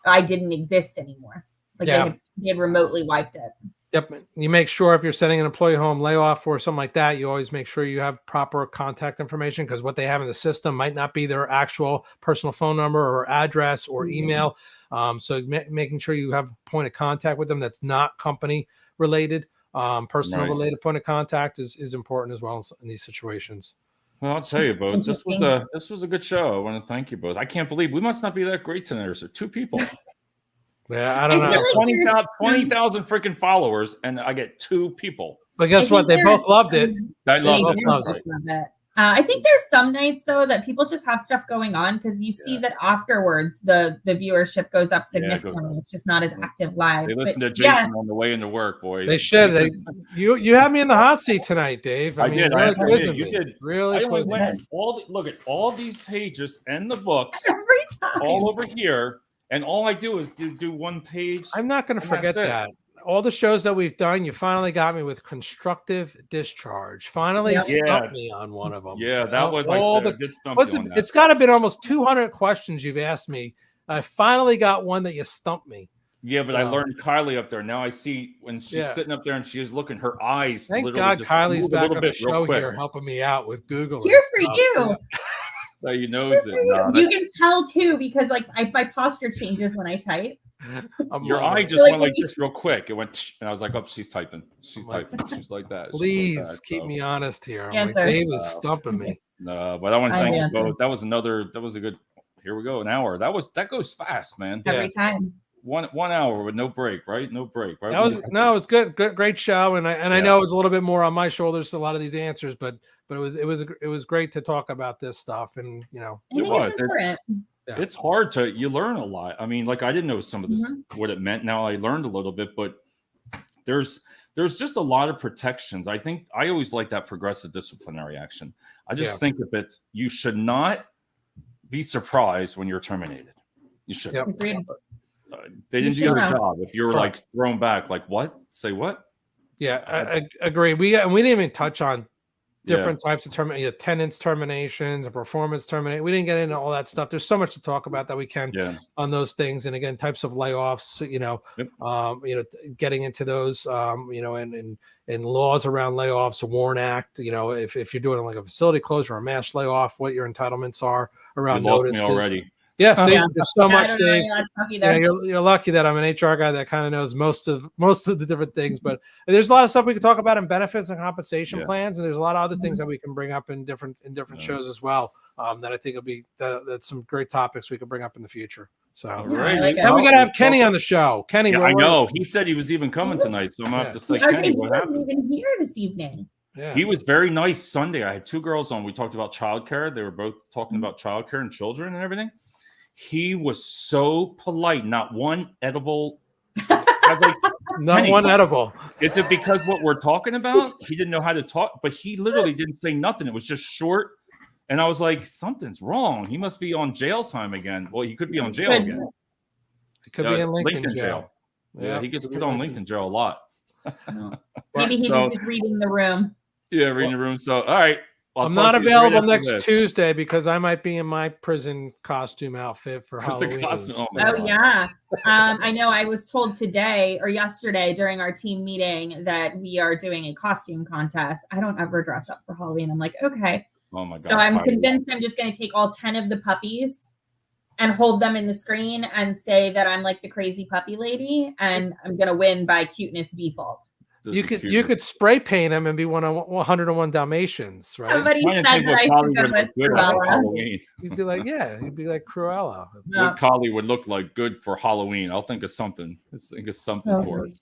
I didn't exist anymore. Like they had remotely wiped it. Yep. You make sure if you're sending an employee home layoff or something like that, you always make sure you have proper contact information, because what they have in the system might not be their actual personal phone number or address or email. So making sure you have a point of contact with them that's not company related, personal related point of contact is important as well in these situations. Well, I'll tell you both. This was a good show. I want to thank you both. I can't believe we must not be that great tonight. There's 2 people. Yeah, I don't know. Like 20,000 freaking followers, and I get 2 people. But guess what? They both loved it. I loved it. I think there's some nights though that people just have stuff going on, because you see that afterwards the viewership goes up significantly. It's just not as active live. They listen to Jason on the way into work, boy. They should. You had me in the hot seat tonight, Dave. I did. Really You did. Really. I went look at all these pages and the books every time all over here. And all I do is do 1 page. I'm not going to forget that. All the shows that we've done, you finally got me with constructive discharge. Finally stumped me on one of them. Yeah, that was my It's got to have been almost 200 questions you've asked me. I finally got one that you stumped me. Yeah, but I learned Kylie up there. Now I see when she's sitting up there and she is looking, her eyes. Thank God Kylie's back on the show here helping me out with Google. Here for you. So you knows it. You can tell too, because like my posture changes when I type. Your eye just went like this real quick. It went, and I was like, "Oh, she's typing. She's typing. She's like that." Please keep me honest here. I'm like, Dave is stumping me. No, but I want to thank you both. That was a good. Here we go, an hour. That goes fast, man. Every time. 1 hour with no break, right? No break, right? It was good, great show, and I know it was a little bit more on my shoulders, a lot of these answers, but it was great to talk about this stuff, and it was. It's hard you learn a lot. I mean, like I didn't know some of this what it meant. Now I learned a little bit, but there's just a lot of protections. I think I always like that progressive disciplinary action. I just think of it, you should not be surprised when you're terminated. You should. They didn't do their job. If you're like thrown back, like what? Say what? Yeah, I agree. We didn't even touch on different types of tenants terminations and performance terminate. We didn't get into all that stuff. There's so much to talk about that we can on those things. And again, types of layoffs, getting into those, and laws around layoffs, WARN Act, if you're doing like a facility closure or a mass layoff, what your entitlements are around notices. Already. Yeah, there's so much, Dave. Yeah, you're lucky that I'm an HR guy that kind of knows most of the different things. But there's a lot of stuff we can talk about in benefits and compensation plans, and there's a lot of other things that we can bring up in different shows as well. That I think will be that's some great topics we could bring up in the future. So and we got to have Kenny on the show. Kenny, I know he said he was even coming tonight, so I'm gonna have to say, Kenny, what happened? Even here this evening. Yeah. He was very nice Sunday. I had 2 girls on. We talked about childcare. They were both talking about childcare and children and everything. He was so polite. Not one edible. Not one edible. Is it because what we're talking about? He didn't know how to talk, but he literally didn't say nothing. It was just short. And I was like, something's wrong. He must be on jail time again. Well, he could be on jail again. He could be in Lincoln jail. Yeah, he gets put on Lincoln jail a lot. Maybe he was just reading the room. Yeah, reading the room. So, all right. I'm not available next Tuesday because I might be in my prison costume outfit for Halloween. Yeah. I know I was told today or yesterday during our team meeting that we are doing a costume contest. I don't ever dress up for Halloween. I'm like, okay. Oh my God. So I'm convinced I'm just going to take all 10 of the puppies and hold them in the screen and say that I'm like the crazy puppy lady and I'm going to win by cuteness default. You could spray paint them and be 101 Dalmatians, right? Somebody said that I should go as Cruella. You'd be like, yeah, you'd be like Cruella. What Kylie would look like good for Halloween. I'll think of something. Let's think of something for it.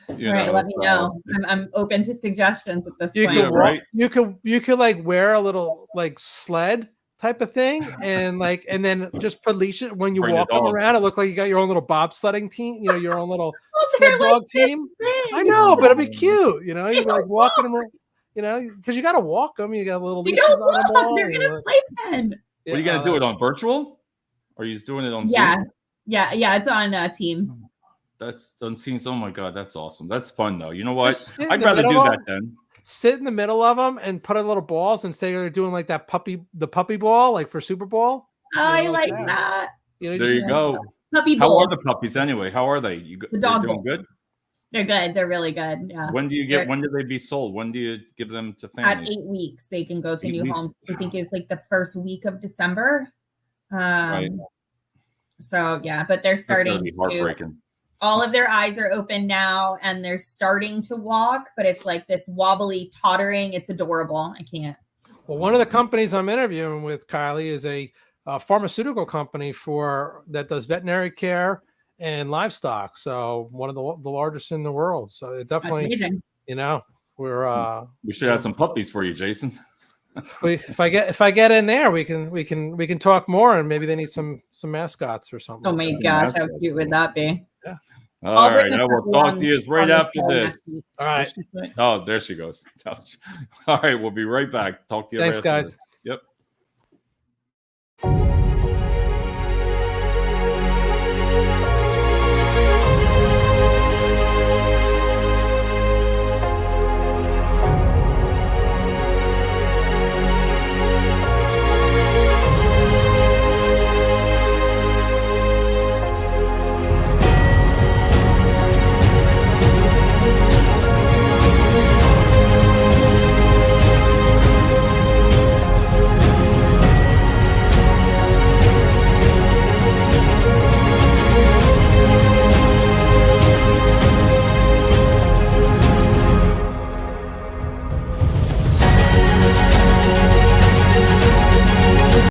All right, let me know. I'm open to suggestions at this point. Could, right? You could like wear a little like sled type of thing and then just put leashes when you walk them around. It looks like you got your own little bobsledding team, your own little sled dog team. I know, but it'd be cute, you'd be like walking them around, because you got to walk them. You got little leashes on them all. They're gonna play pen. What are you gonna do it on virtual? Or are you just doing it on Zoom? Yeah, it's on Teams. That's on Teams. Oh my god, that's awesome. That's fun though. You know what? I'd rather do that then. Sit in the middle of them and put a little balls and say they're doing like the puppy ball, like for Super Bowl. Oh, I like that. There you go. Puppy bowl. How are the puppies anyway? How are they? The dog doing good? They're good. They're really good. Yeah. When do they be sold? When do you give them to families? At 8 weeks, they can go to new homes. I think it's like the first week of December. Right. So yeah, but they're starting heartbreaking. All of their eyes are open now and they're starting to walk, but it's like this wobbly tottering. It's adorable. I can't. Well, one of the companies I'm interviewing with, Kylie, is a pharmaceutical company that does veterinary care and livestock. So one of the largest in the world. So it definitely, that's amazing. We should have some puppies for you, Jason. If I get in there, we can talk more, and maybe they need some mascots or something. Oh my gosh, how cute would that be? Yeah. All right, I will talk to you right after this. All right. Oh, there she goes. All right, we'll be right back. Talk to you. Thanks, guys.